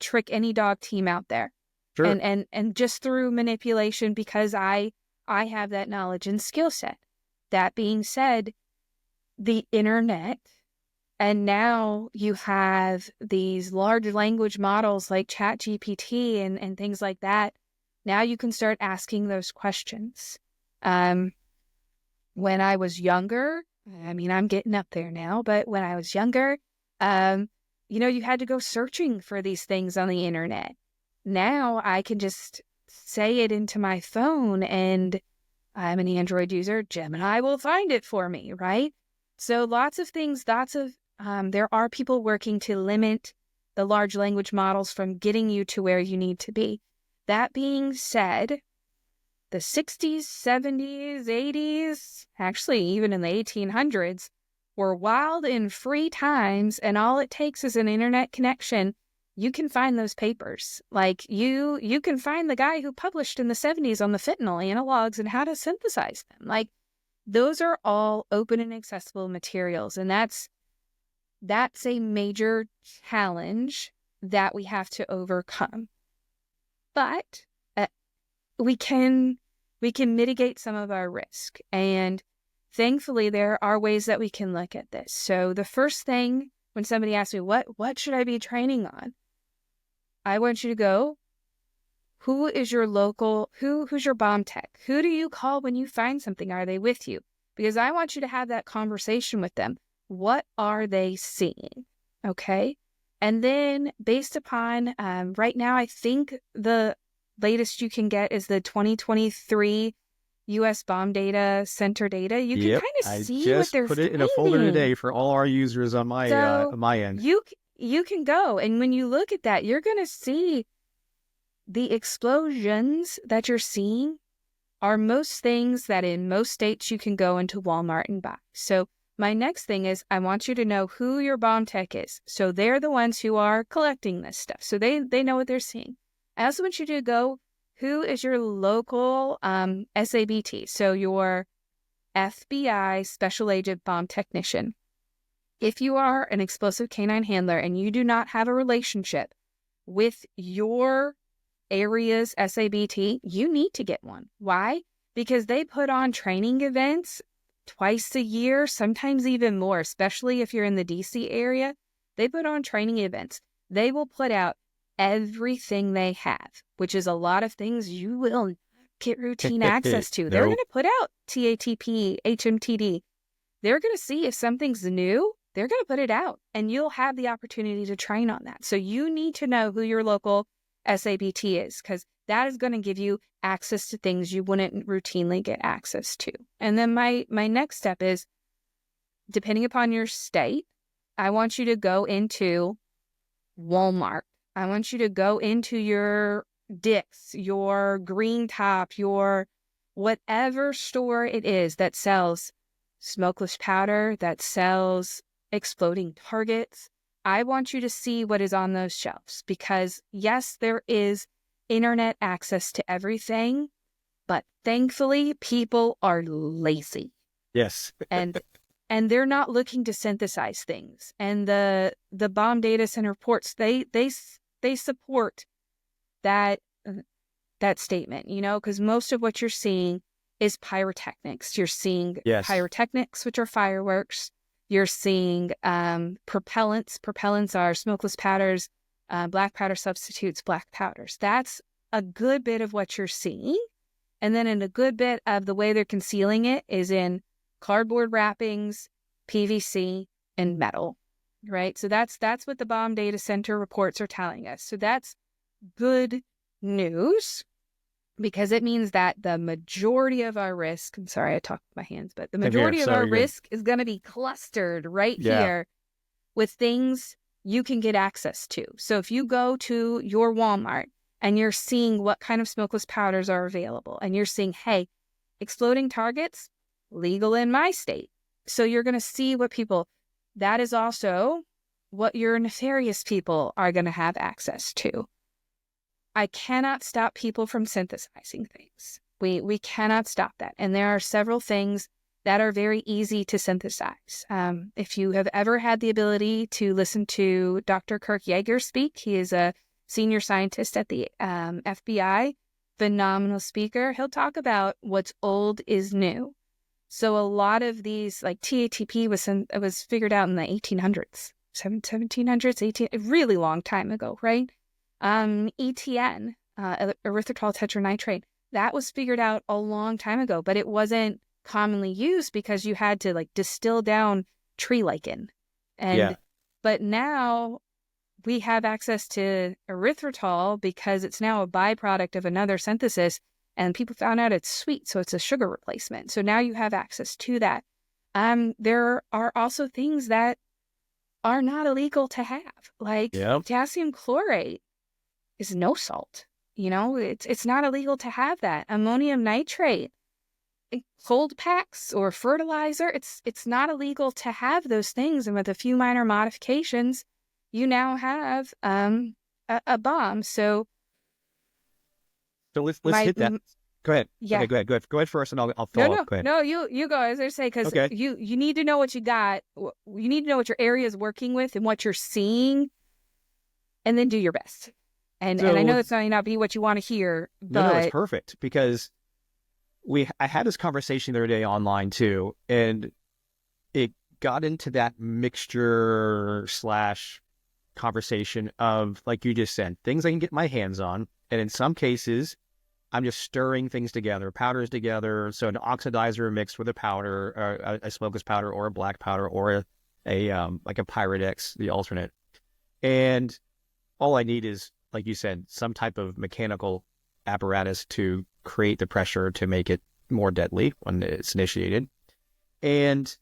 trick any dog team out there, Sure. and just through manipulation, because I have that knowledge and skill set. That being said, the internet, and now you have these large language models like ChatGPT and things like that. Now you can start asking those questions. When I was younger, I mean, I'm getting up there now, but when I was younger, you had to go searching for these things on the internet. Now I can just say it into my phone, and I'm an Android user. Gemini will find it for me, right? So lots of things, there are people working to limit the large language models from getting you to where you need to be. That being said, the 60s, 70s, 80s, actually even in the 1800s, were wild and free times, and all it takes is an internet connection. You can find those papers. Like you can find the guy who published in the 70s on the fentanyl analogs and how to synthesize them. Like, those are all open and accessible materials, and that's a major challenge that we have to overcome. But we can mitigate some of our risk, and thankfully there are ways that we can look at this. So the first thing, when somebody asks me what should I be training on, I want you to go, who's your bomb tech? Who do you call when you find something? Are they with you? Because I want you to have that conversation with them. What are they seeing? Okay. And then based upon, right now, I think the latest you can get is the 2023 U.S. Bomb Data Center data. You can Yep. kind of I see what just they're put it in a folder finding. today for all our users on So my end. you can go, and when you look at that, you're going to see the explosions that you're seeing are most things that in most states you can go into Walmart and buy. So my next thing is, I want you to know who your bomb tech is. So they're the ones who are collecting this stuff. So they know what they're seeing. I also want you to go, who is your local SABT? So your FBI Special Agent Bomb Technician. If you are an explosive canine handler and you do not have a relationship with your areas SABT, you need to get one. Why? Because they put on training events twice a year, sometimes even more, especially if you're in the DC area. They put on training events. They will put out everything they have, which is a lot of things you will not get routine access to. They're going Nope. to put out TATP, HMTD. They're going to see if something's new, they're going to put it out, and you'll have the opportunity to train on that. So you need to know who your local SABT is, because that is going to give you access to things you wouldn't routinely get access to. And then my next step is, depending upon your state, I want you to go into Walmart. I want you to go into your Dick's, your Green Top, your whatever store it is that sells smokeless powder, that sells exploding targets. I want you to see what is on those shelves, because yes, there is internet access to everything, but thankfully people are lazy. Yes. and they're not looking to synthesize things. And the bomb data center reports, they support that statement, because most of what you're seeing is pyrotechnics. You're seeing Yes. pyrotechnics, which are fireworks. You're seeing propellants. Propellants are smokeless powders, black powder substitutes, black powders. That's a good bit of what you're seeing. And then in a good bit of the way they're concealing it is in cardboard wrappings, PVC, and metal, right? So that's what the bomb data center reports are telling us. So that's good news, because it means that the majority of our risk, I'm sorry, I talked with my hands, but the majority of our risk is going to be clustered right here with things you can get access to. So if you go to your Walmart and you're seeing what kind of smokeless powders are available, and you're seeing, hey, exploding targets, legal in my state. So you're going to see what people, that is also what your nefarious people are going to have access to. I cannot stop people from synthesizing things. We cannot stop that. And there are several things that are very easy to synthesize. If you have ever had the ability to listen to Dr. Kirk Yeager speak, he is a senior scientist at the FBI, phenomenal speaker. He'll talk about what's old is new. So a lot of these, like TATP was figured out in the 1800s, 1700s, a really long time ago, right? ETN, erythritol tetranitrate, that was figured out a long time ago, but it wasn't commonly used because you had to distill down tree lichen. But now we have access to erythritol because it's now a byproduct of another synthesis, and people found out it's sweet, so it's a sugar replacement. So now you have access to that. There are also things that are not illegal to have, like potassium chlorate is no salt. It's not illegal to have that. Ammonium nitrate, cold packs or fertilizer, it's not illegal to have those things. And with a few minor modifications, you now have a bomb. So let's hit that. Go ahead. Yeah. Okay, go ahead. Go ahead first, and I'll follow up. Go ahead. No, you go. As I say, because you need to know what you got. You need to know what your area is working with and what you're seeing, and then do your best. And I know it's not be what you want to hear, but no, it's perfect, because I had this conversation the other day online too, and it got into that mixture / conversation of, like you just said, things I can get my hands on, and in some cases, I'm just stirring things together, powders together. So an oxidizer mixed with a powder, a smokeless powder, or a black powder, or like a Pyrex, the alternate, and all I need is, like you said, some type of mechanical apparatus to create the pressure to make it more deadly when it's initiated. And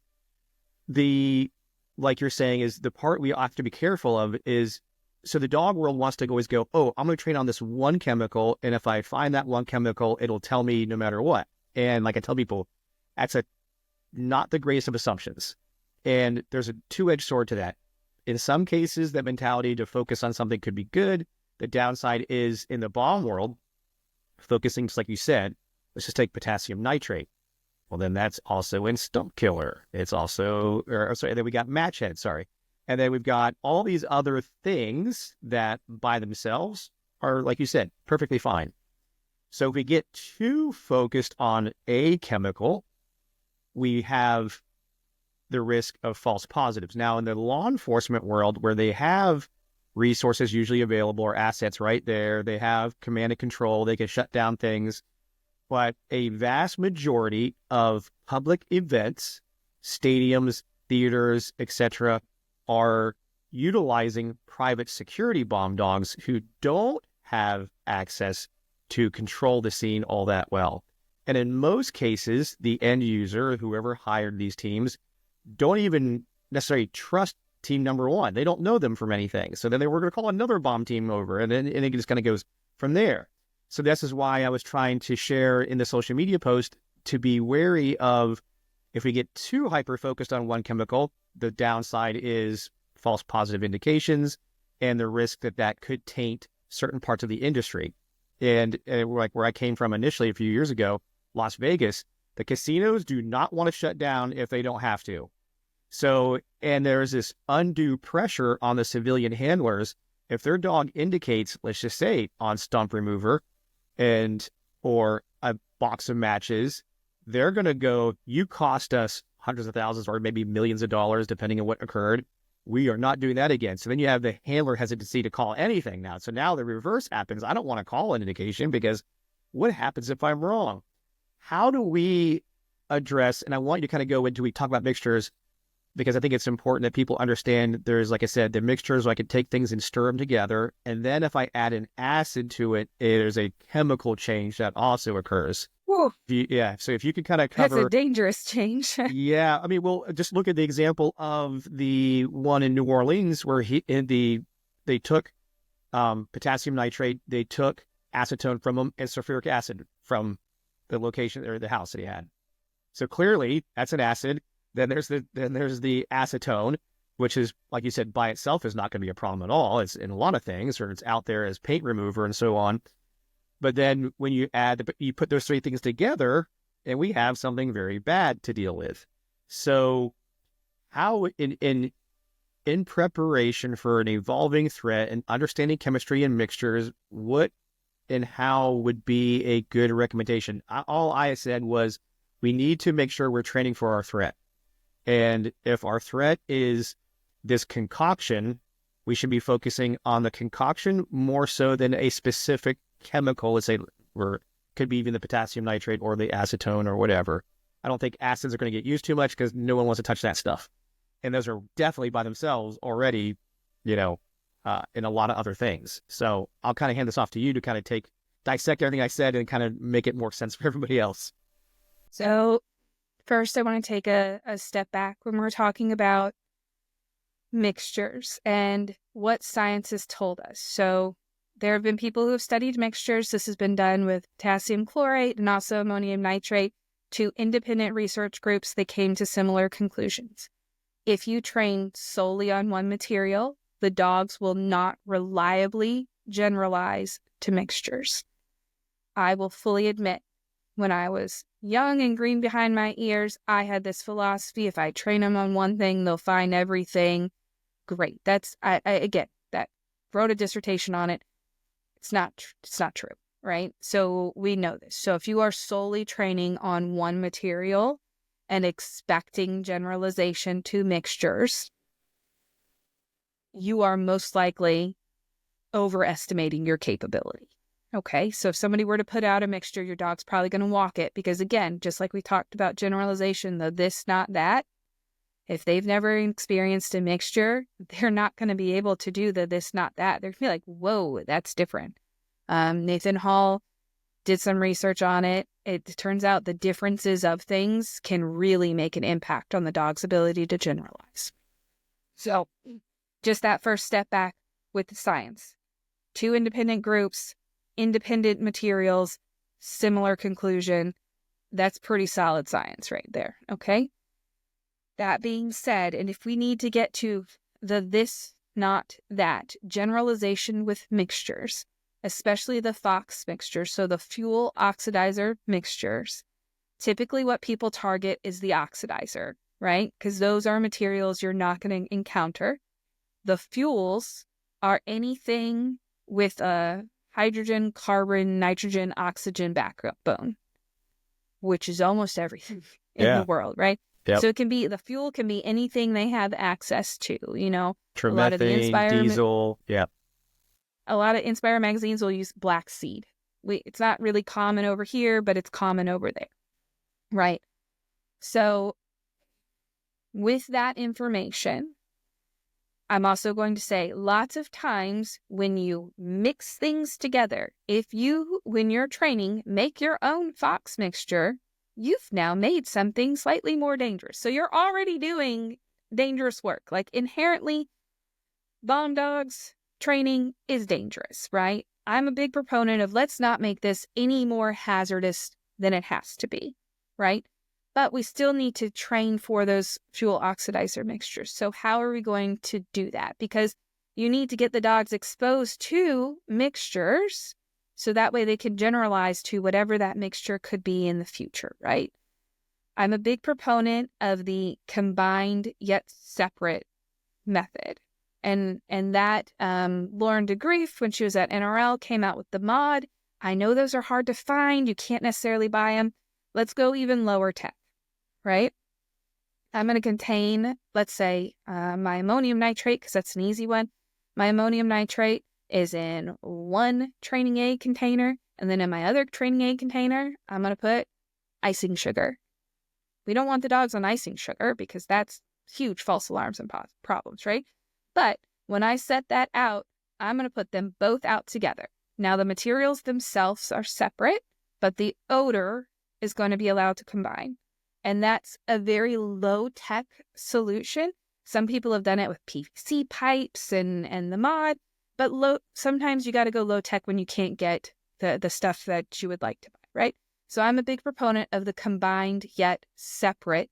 like you're saying, is the part we have to be careful of is, so the dog world wants to always go, oh, I'm going to train on this one chemical, and if I find that one chemical, it'll tell me no matter what. And like I tell people, that's not the greatest of assumptions. And there's a two-edged sword to that. In some cases, that mentality to focus on something could be good. The downside is, in the bomb world, focusing, just like you said, let's just take potassium nitrate. Well, then that's also in stump killer. It's also, then we got match head, And then we've got all these other things that by themselves are, like you said, perfectly fine. So if we get too focused on a chemical, we have the risk of false positives. Now, in the law enforcement world, where they have resources usually available or assets right there, they have command and control, they can shut down things. But a vast majority of public events, stadiums, theaters, etc., are utilizing private security bomb dogs who don't have access to control the scene all that well. And in most cases, the end user, whoever hired these teams, don't even necessarily trust team number one. They don't know them from anything. So then they were going to call another bomb team over, and then it just kind of goes from there. So this is why I was trying to share in the social media post to be wary of, if we get too hyper-focused on one chemical, the downside is false positive indications and the risk that that could taint certain parts of the industry. And like where I came from initially a few years ago, Las Vegas, the casinos do not want to shut down if they don't have to. So, and there's this undue pressure on the civilian handlers. If their dog indicates, let's just say, on stump remover and or a box of matches, they're going to go, you cost us hundreds of thousands or maybe millions of dollars, depending on what occurred. We are not doing that again. So then you have the handler hesitancy to call anything now. So now the reverse happens. I don't want to call an indication because what happens if I'm wrong? How do we address, and I want you to kind of go into, we talk about mixtures, because I think it's important that people understand there's, like I said, the mixtures, I can take things and stir them together. And then if I add an acid to it, there's a chemical change that also occurs. Whoa. So if you could kind of cover. That's a dangerous change. Yeah. I mean, well, just look at the example of the one in New Orleans where they took potassium nitrate, they took acetone from him and sulfuric acid from the location or the house that he had. So clearly that's an acid. Then there's the acetone, which is, like you said, by itself is not going to be a problem at all. It's in a lot of things, or it's out there as paint remover and so on. But then when you you put those three things together, and we have something very bad to deal with. So how in preparation for an evolving threat and understanding chemistry and mixtures, what and how would be a good recommendation? All I said was we need to make sure we're training for our threat. And if our threat is this concoction, we should be focusing on the concoction more so than a specific chemical, let's say, or could be even the potassium nitrate or the acetone or whatever. I don't think acids are going to get used too much because no one wants to touch that stuff. And those are definitely by themselves already, in a lot of other things. So I'll kind of hand this off to you to kind of dissect everything I said and kind of make it more sense for everybody else. So first, I want to take a step back when we're talking about mixtures and what science has told us. So there have been people who have studied mixtures. This has been done with potassium chlorate and also ammonium nitrate. 2 independent research groups that came to similar conclusions. If you train solely on one material, the dogs will not reliably generalize to mixtures. I will fully admit, when I was young and green behind my ears, I had this philosophy: if I train them on one thing, they'll find everything. Great. That's again, that wrote a dissertation on it. It's not true, right? So we know this. So if you are solely training on one material and expecting generalization to mixtures, you are most likely overestimating your capability. Okay, so if somebody were to put out a mixture, your dog's probably going to walk it because, again, just like we talked about generalization, the this, not that, if they've never experienced a mixture, they're not going to be able to do the this, not that. They're going to be like, whoa, that's different. Nathan Hall did some research on it. It turns out the differences of things can really make an impact on the dog's ability to generalize. So just that first step back with the science. 2 independent groups, independent materials, similar conclusion. That's pretty solid science right there, okay? That being said, and if we need to get to the this, not that, generalization with mixtures, especially the FOX mixture, so the fuel oxidizer mixtures, typically what people target is the oxidizer, right? Because those are materials you're not going to encounter. The fuels are anything with a hydrogen, carbon, nitrogen, oxygen backbone, which is almost everything in the Yeah. world, right? Yep. So it can be, the fuel can be anything they have access to, a lot of the Trimethane, diesel. Yeah. a lot of Inspire magazines will use black seed. It's not really common over here, but it's common over there, right? So with that information, I'm also going to say lots of times when you mix things together, when you're training, make your own Fox mixture, you've now made something slightly more dangerous. So you're already doing dangerous work. Like inherently, bomb dogs training is dangerous, right? I'm a big proponent of let's not make this any more hazardous than it has to be, right? But we still need to train for those fuel oxidizer mixtures. So how are we going to do that? Because you need to get the dogs exposed to mixtures so that way they can generalize to whatever that mixture could be in the future, right? I'm a big proponent of the combined yet separate method. And that Lauren DeGrief, when she was at NRL, came out with the mod. I know those are hard to find. You can't necessarily buy them. Let's go even lower tech, right? I'm going to contain, let's say, my ammonium nitrate, because that's an easy one. My ammonium nitrate is in one training aid container. And then in my other training aid container, I'm going to put icing sugar. We don't want the dogs on icing sugar because that's huge false alarms and problems, right? But when I set that out, I'm going to put them both out together. Now, the materials themselves are separate, but the odor is going to be allowed to combine. And that's a very low-tech solution. Some people have done it with PVC pipes and the mod, but sometimes you got to go low-tech when you can't get the stuff that you would like to buy, right? So I'm a big proponent of the combined yet separate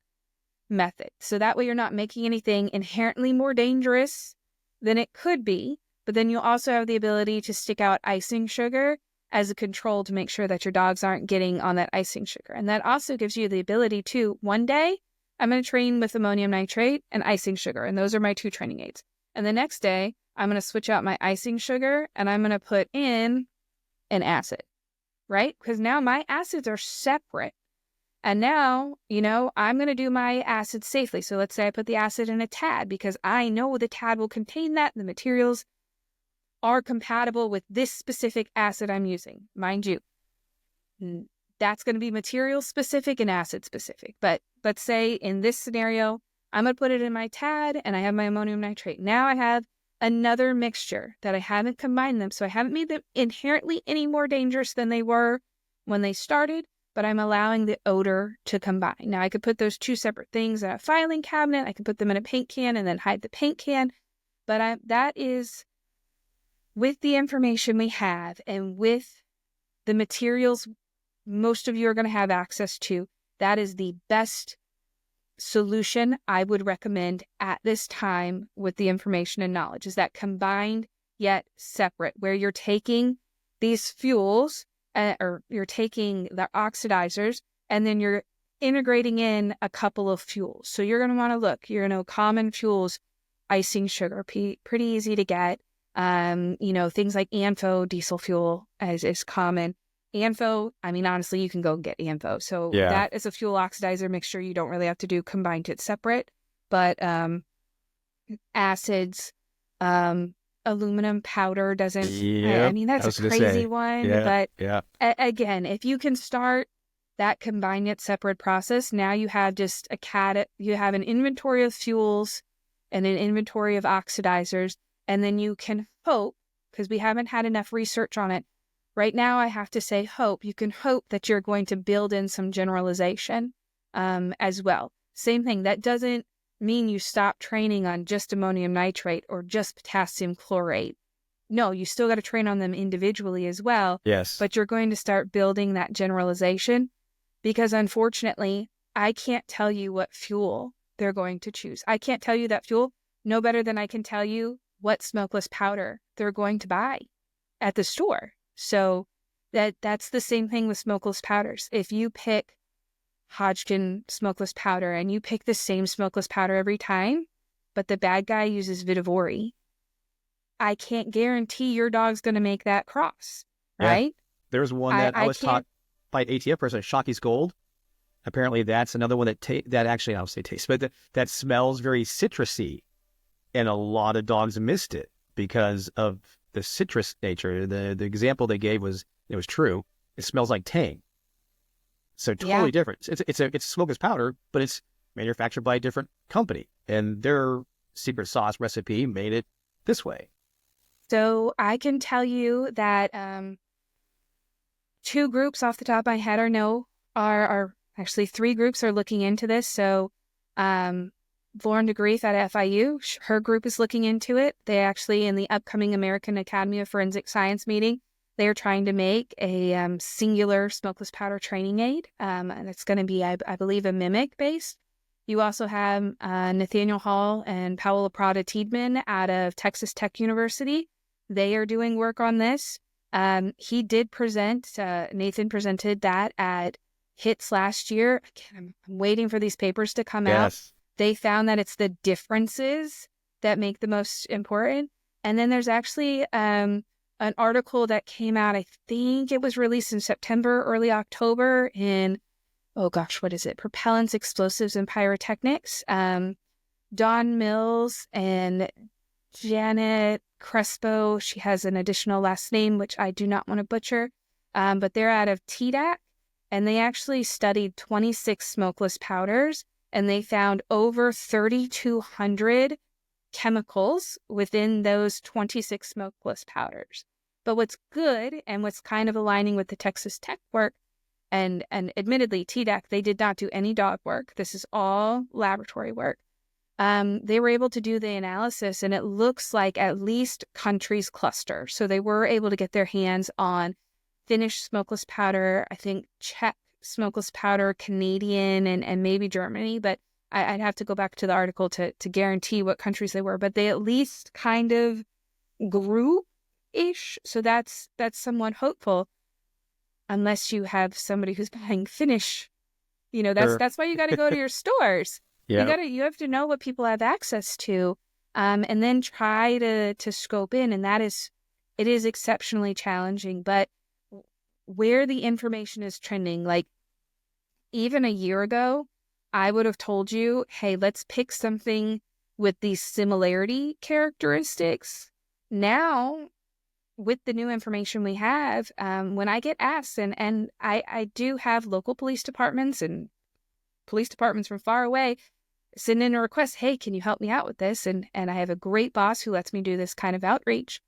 method. So that way you're not making anything inherently more dangerous than it could be, but then you'll also have the ability to stick out icing sugar as a control to make sure that your dogs aren't getting on that icing sugar. And that also gives you the ability to, one day, I'm going to train with ammonium nitrate and icing sugar, and those are my two training aids. And the next day, I'm going to switch out my icing sugar and I'm going to put in an acid, right? Because now my acids are separate. And now, I'm going to do my acid safely. So let's say I put the acid in a tad because I know the tad will contain that. The materials are compatible with this specific acid I'm using. Mind you, that's going to be material specific and acid specific. But let's say in this scenario, I'm going to put it in my tad and I have my ammonium nitrate. Now I have another mixture that I haven't combined them. So I haven't made them inherently any more dangerous than they were when they started, but I'm allowing the odor to combine. Now I could put those two separate things in a filing cabinet. I can put them in a paint can and then hide the paint can. But that is, with the information we have and with the materials most of you are going to have access to, that is the best solution I would recommend at this time with the information and knowledge, is that combined yet separate, where you're taking these fuels or you're taking the oxidizers and then you're integrating in a couple of fuels. So you're going to want to look, common fuels, icing sugar, pretty easy to get. Things like ANFO, diesel fuel is common. ANFO, honestly, you can go get ANFO. So that is a fuel oxidizer mixture. You don't really have to do combined yet separate, but acids, aluminum powder doesn't, that's a crazy one. But again, if you can start that combined yet separate process, now you have just you have an inventory of fuels and an inventory of oxidizers, and then you can hope, because we haven't had enough research on it, right now I have to say you can hope that you're going to build in some generalization as well. Same thing, that doesn't mean you stop training on just ammonium nitrate or just potassium chlorate. No, you still got to train on them individually as well. Yes. But you're going to start building that generalization, because unfortunately, I can't tell you what fuel they're going to choose. I can't tell you that fuel no better than I can tell you what smokeless powder they're going to buy at the store. So that's the same thing with smokeless powders. If you pick Hodgkin smokeless powder and you pick the same smokeless powder every time, but the bad guy uses Vitavori, I can't guarantee your dog's going to make that cross. Yeah. right? There's one I, that I I was taught can't, by an ATF person, Shocky's Gold. Apparently, that's another one that actually, I don't say tastes, but that smells very citrusy. And a lot of dogs missed it because of the citrus nature. The example they gave was, it was true. It smells like Tang. So yeah. totally different. It's smokeless powder, but it's manufactured by a different company. And their secret sauce recipe made it this way. So I can tell you that two groups off the top of my head are actually three groups are looking into this. So Lauren DeGreef at FIU, her group is looking into it. They actually, in the upcoming American Academy of Forensic Science meeting, they are trying to make a singular smokeless powder training aid. And it's going to be, I believe, a mimic based. You also have Nathaniel Hall and Paola Prada Tiedman out of Texas Tech University. They are doing work on this. He did present, Nathan presented that at HITS last year. Again, I'm waiting for these papers to come out. Yes. They found that it's the differences that make the most important. And then there's actually an article that came out, I think it was released in September, early October in, oh gosh, what is it? Propellants, Explosives, and Pyrotechnics. Don Mills and Janet Crespo. She has an additional last name, which I do not want to butcher, but they're out of TDAC, and they actually studied 26 smokeless powders, and they found over 3,200 chemicals within those 26 smokeless powders. But what's good, and what's kind of aligning with the Texas Tech work, and admittedly, TDAC, they did not do any dog work. This is all laboratory work. They were able to do the analysis, and it looks like at least countries cluster. So they were able to get their hands on Finnish smokeless powder, I think Czech smokeless powder, Canadian, and maybe Germany. But I'd have to go back to the article to guarantee what countries they were. But they at least kind of group-ish. So that's somewhat hopeful, unless you have somebody who's buying Finnish. Sure. That's why you got to go to your stores. Yeah. You have to know what people have access to, and then try to scope in. And it is exceptionally challenging. But where the information is trending, like even a year ago, I would have told you, hey, let's pick something with these similarity characteristics. Now, with the new information we have, when I get asked, and I do have local police departments and police departments from far away send in a request, hey, can you help me out with this? And I have a great boss who lets me do this kind of outreach.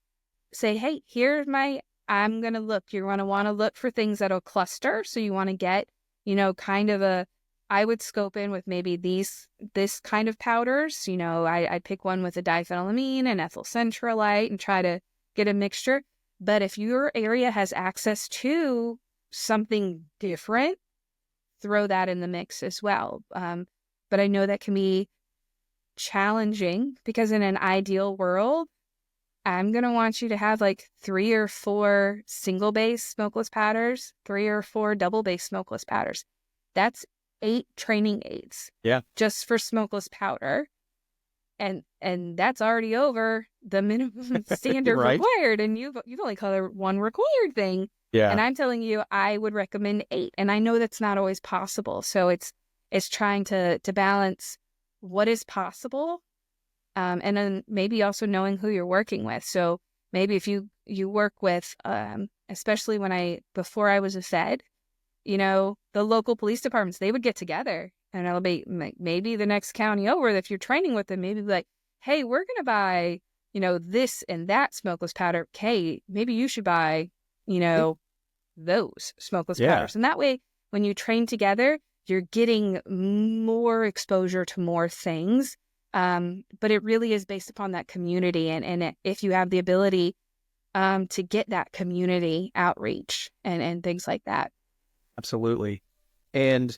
Say, hey, I'm going to look. You're going to want to look for things that'll cluster. So you want to get, kind of I would scope in with maybe this kind of powders. I'd pick one with a diphenylamine and ethyl centralite and try to get a mixture. But if your area has access to something different, throw that in the mix as well. But I know that can be challenging because in an ideal world, I'm going to want you to have like 3 or 4 single base smokeless powders, 3 or 4 double base smokeless powders. That's 8 training aids. Yeah. Just for smokeless powder. And that's already over the minimum standard Right. required. And you've only covered one required thing. Yeah. And I'm telling you, I would recommend 8. And I know that's not always possible. So it's trying to balance what is possible, and then maybe also knowing who you're working with. So maybe if you work with, especially before I was a Fed, the local police departments, they would get together, and it'll be maybe the next county over. If you're training with them, maybe be like, hey, we're going to buy, this and that smokeless powder. Okay, maybe you should buy, those smokeless Yeah. powders. And that way, when you train together, you're getting more exposure to more things. But it really is based upon that community. And if you have the ability to get that community outreach and things like that. Absolutely. And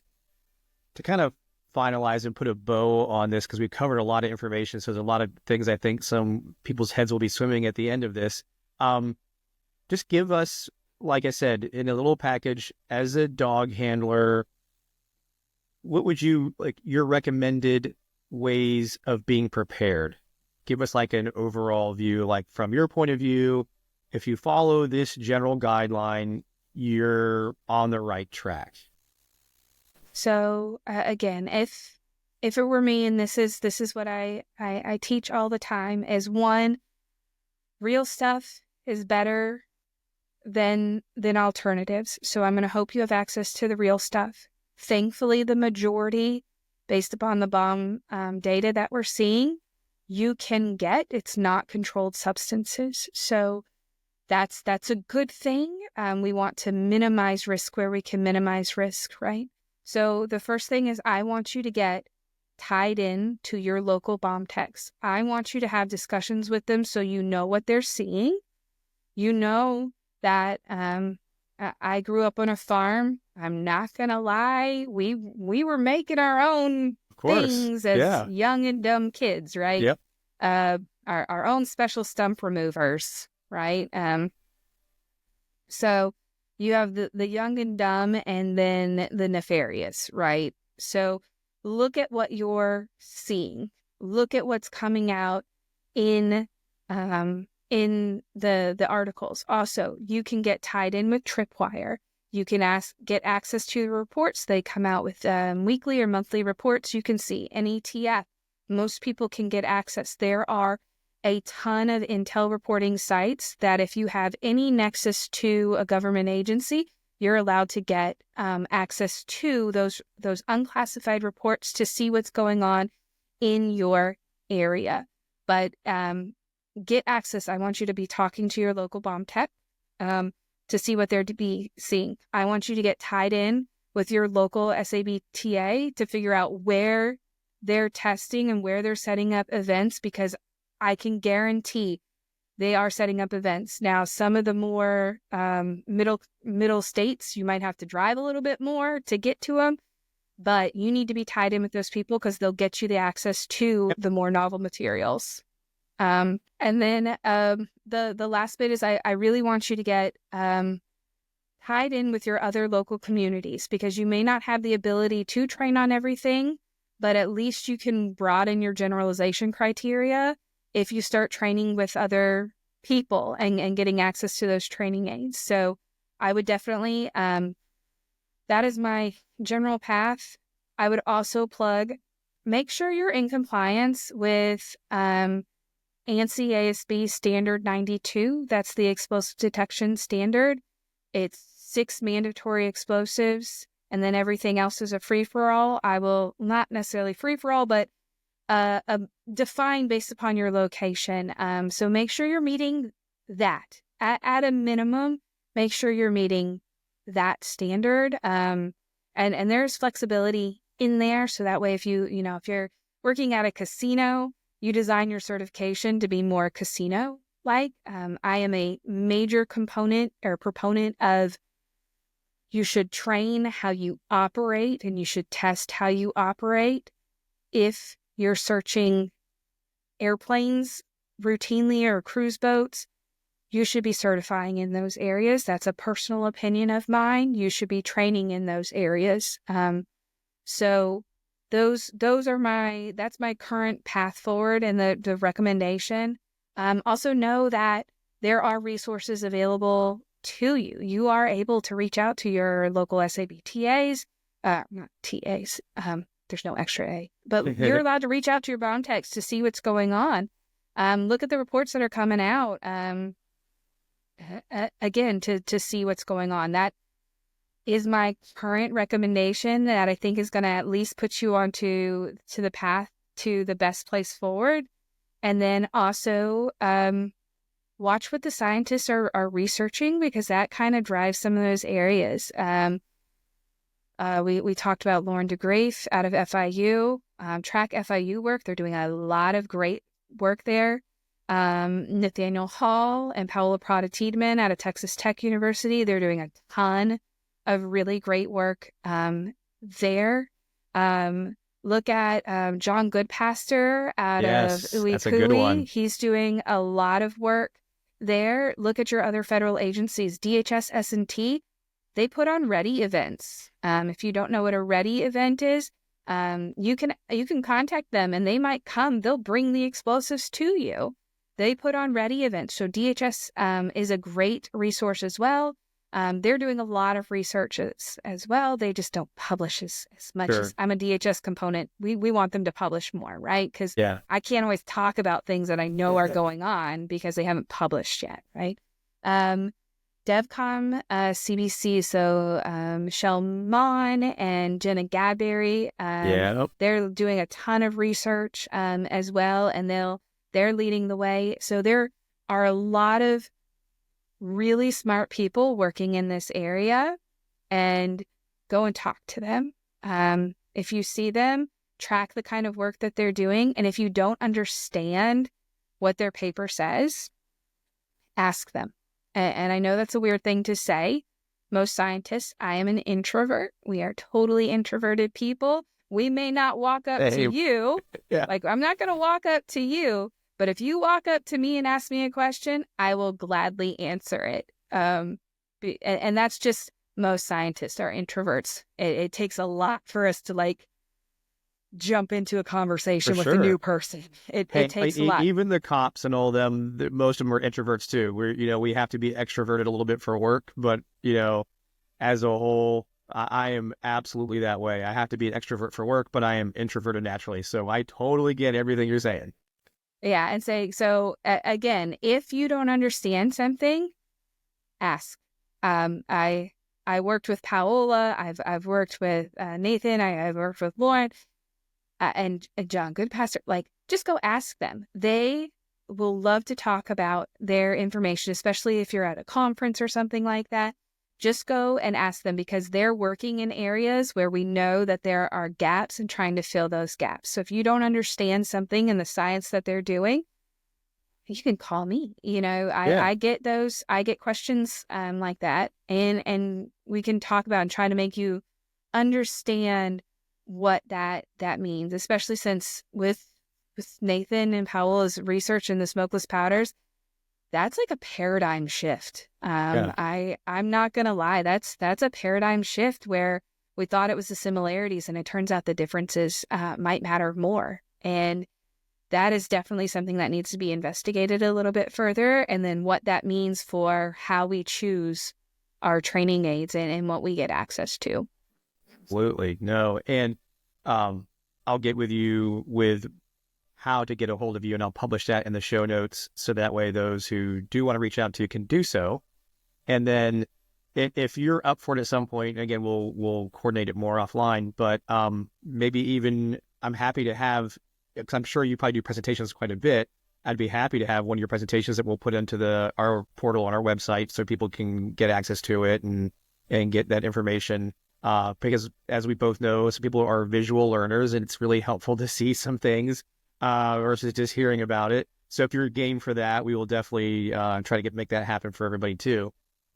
to kind of finalize and put a bow on this, because we covered a lot of information, so there's a lot of things I think some people's heads will be swimming at the end of this. Just give us, like I said, in a little package, as a dog handler, what would you, like, your recommended ways of being prepared? Give us like an overall view, like from your point of view, if you follow this general guideline, you're on the right track. So again, if it were me, and this is what I teach all the time, is one, real stuff is better than alternatives. So I'm going to hope you have access to the real stuff. Thankfully, the majority, based upon the bomb data that we're seeing, you can get. It's not controlled substances. So that's a good thing. We want to minimize risk where we can minimize risk, right? So the first thing is I want you to get tied in to your local bomb techs. I want you to have discussions with them so you know what they're seeing. You know that I grew up on a farm. I'm not going to lie. We were making our own things as young and dumb kids, right? Yep. Our own special stump removers, right? So you have the young and dumb and then the nefarious, right? So look at what you're seeing. Look at what's coming out in the articles. Also, you can get tied in with Tripwire. You can get access to the reports. They come out with weekly or monthly reports. You can see NETF. Most people can get access. There are a ton of intel reporting sites that if you have any nexus to a government agency, you're allowed to get access to those unclassified reports to see what's going on in your area. But get access. I want you to be talking to your local bomb tech to see what they're to be seeing. I want you to get tied in with your local SABTA to figure out where they're testing and where they're setting up events, because I can guarantee they are setting up events. Now, some of the more middle states, you might have to drive a little bit more to get to them, but you need to be tied in with those people because they'll get you the access to the more novel materials. And then the last bit is I really want you to get tied in with your other local communities, because you may not have the ability to train on everything, but at least you can broaden your generalization criteria if you start training with other people and getting access to those training aids. So I would definitely, that is my general path. I would also plug, make sure you're in compliance with ANSI ASB Standard 92. That's the explosive detection standard. It's 6 mandatory explosives, and then everything else is a free-for-all. I will not necessarily free-for-all, but define based upon your location. So make sure you're meeting that. At a minimum, make sure you're meeting that standard. And there's flexibility in there. So that way, if if you're working at a casino, you design your certification to be more casino-like. I am a major component or proponent of you should train how you operate and you should test how you operate. If you're searching airplanes routinely or cruise boats, you should be certifying in those areas. That's a personal opinion of mine. You should be training in those areas. So that's my current path forward and the recommendation. Also know that there are resources available to you. You are able to reach out to your local SABTAs, not TAs, there's no extra A, but you're allowed to reach out to your bomb techs to see what's going on. Look at the reports that are coming out, again, to see what's going on. That is my current recommendation that I think is going to at least put you onto the path to the best place forward. And then also watch what the scientists are researching, because that kind of drives some of those areas. We talked about Lauren DeGraaf out of FIU, track FIU work. They're doing a lot of great work there. Nathaniel Hall and Paola Prada-Tiedemann out of Texas Tech University. They're doing a ton of really great work there. Look at John Goodpaster out of Uikui. He's doing a lot of work there. Look at your other federal agencies, DHS, S&T. They put on READY events. If you don't know what a READY event is, you can contact them and they might come. They'll bring the explosives to you. they put on ready events. So DHS is a great resource as well. They're doing a lot of research as well. They just don't publish as much Sure. as I'm a DHS component. We want them to publish more, right? Because Yeah. I can't always talk about things that I know are going on because they haven't published yet, right? DevCom, CBC, so Michelle Mon and Jenna Gadberry, Yeah. they're doing a ton of research as well, and they're leading the way. So there are a lot of really smart people working in this area, and go and talk to them. If you see them, track the kind of work that they're doing, and if you don't understand what their paper says, ask them. And I know that's a weird thing to say. Most scientists, I am an introvert. We are totally introverted people. We may not walk up to Hey, you. yeah. Like, I'm not going to walk up to you, but if you walk up to me and ask me a question, I will gladly answer it. And that's just most scientists are introverts. It takes a lot for us to like jump into a For conversation with a sure. new person. It Hey, takes a lot. even the cops and all them, most of them are introverts too. We have to be extroverted a little bit for work, but as a whole, I am absolutely that way. I have to be an extrovert for work, but I am introverted naturally. So I totally get everything you're saying. Yeah, and say so again. If you don't understand something, ask. I worked with Paola. I've worked with Nathan. I've worked with Lauren and John Goodpastor. Like, just go ask them. They will love to talk about their information, especially if you're at a conference or something like that. Just go and ask them because they're working in areas where we know that there are gaps and trying to fill those gaps. So if you don't understand something in the science that they're doing, you can call me. Yeah, I get questions like that, and we can talk about and try to make you understand what that means, especially since with Nathan and Powell's research in the smokeless powders, that's like a paradigm shift. yeah. I'm not gonna lie, that's a paradigm shift where we thought it was the similarities, and it turns out the differences might matter more. And that is definitely something that needs to be investigated a little bit further. And then what that means for how we choose our training aids and what we get access to. Absolutely. No. And I'll get with you with how to get a hold of you, and I'll publish that in the show notes so that way those who do want to reach out to you can do so. And then if you're up for it at some point, again, we'll coordinate it more offline, but maybe even I'm happy to have, because I'm sure you probably do presentations quite a bit. I'd be happy to have one of your presentations that we'll put into our portal on our website so people can get access to it and get that information. Because as we both know, some people are visual learners, and it's really helpful to see some things versus just hearing about it. So if you're game for that, we will definitely try to make that happen for everybody too.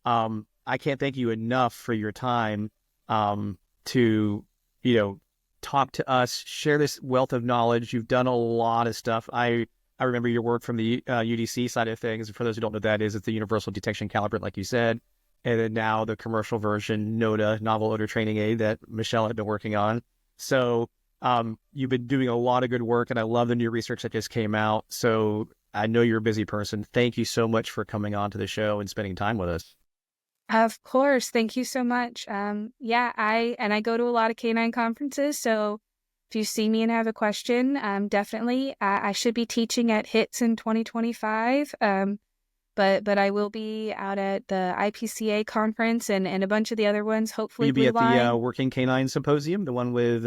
I can't thank you enough for your time to, talk to us, share this wealth of knowledge. You've done a lot of stuff. I remember your work from the UDC side of things. For those who don't know what that is, it's the Universal Detection Calibrate, like you said. And then now the commercial version, NODA, Novel Odor Training Aid, that Michelle had been working on. So you've been doing a lot of good work, and I love the new research that just came out. So I know you're a busy person. Thank you so much for coming on to the show and spending time with us. Of course. Thank you so much. Yeah, I go to a lot of canine conferences. So if you see me and have a question, definitely I should be teaching at HITS in 2025. But I will be out at the IPCA conference and a bunch of the other ones, Will hopefully you be Blue at the Line. Working Canine Symposium, the one with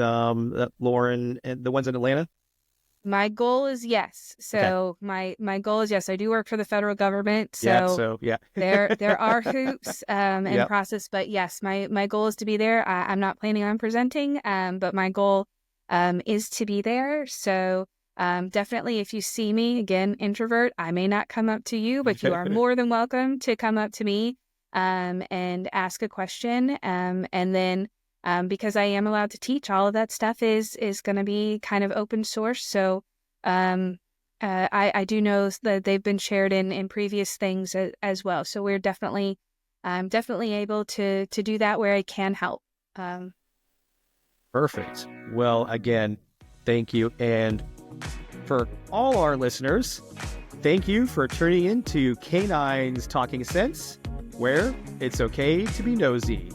Lauren and the ones in Atlanta? My goal is yes. Okay. So my goal is yes. I do work for the federal government, Yeah. so So yeah. there are hoops and Yep. process. But yes, my goal is to be there. I'm not planning on presenting, but my goal is to be there. So definitely, if you see me again, introvert, I may not come up to you, but you are more than welcome to come up to me and ask a question. And then because I am allowed to teach, all of that stuff is going to be kind of open source. So I do know that they've been shared in previous things as well. So we're definitely able to do that where I can help. Perfect. Well, again, thank you. And for all our listeners, thank you for tuning in to Canines Talking Sense, where it's okay to be nosy.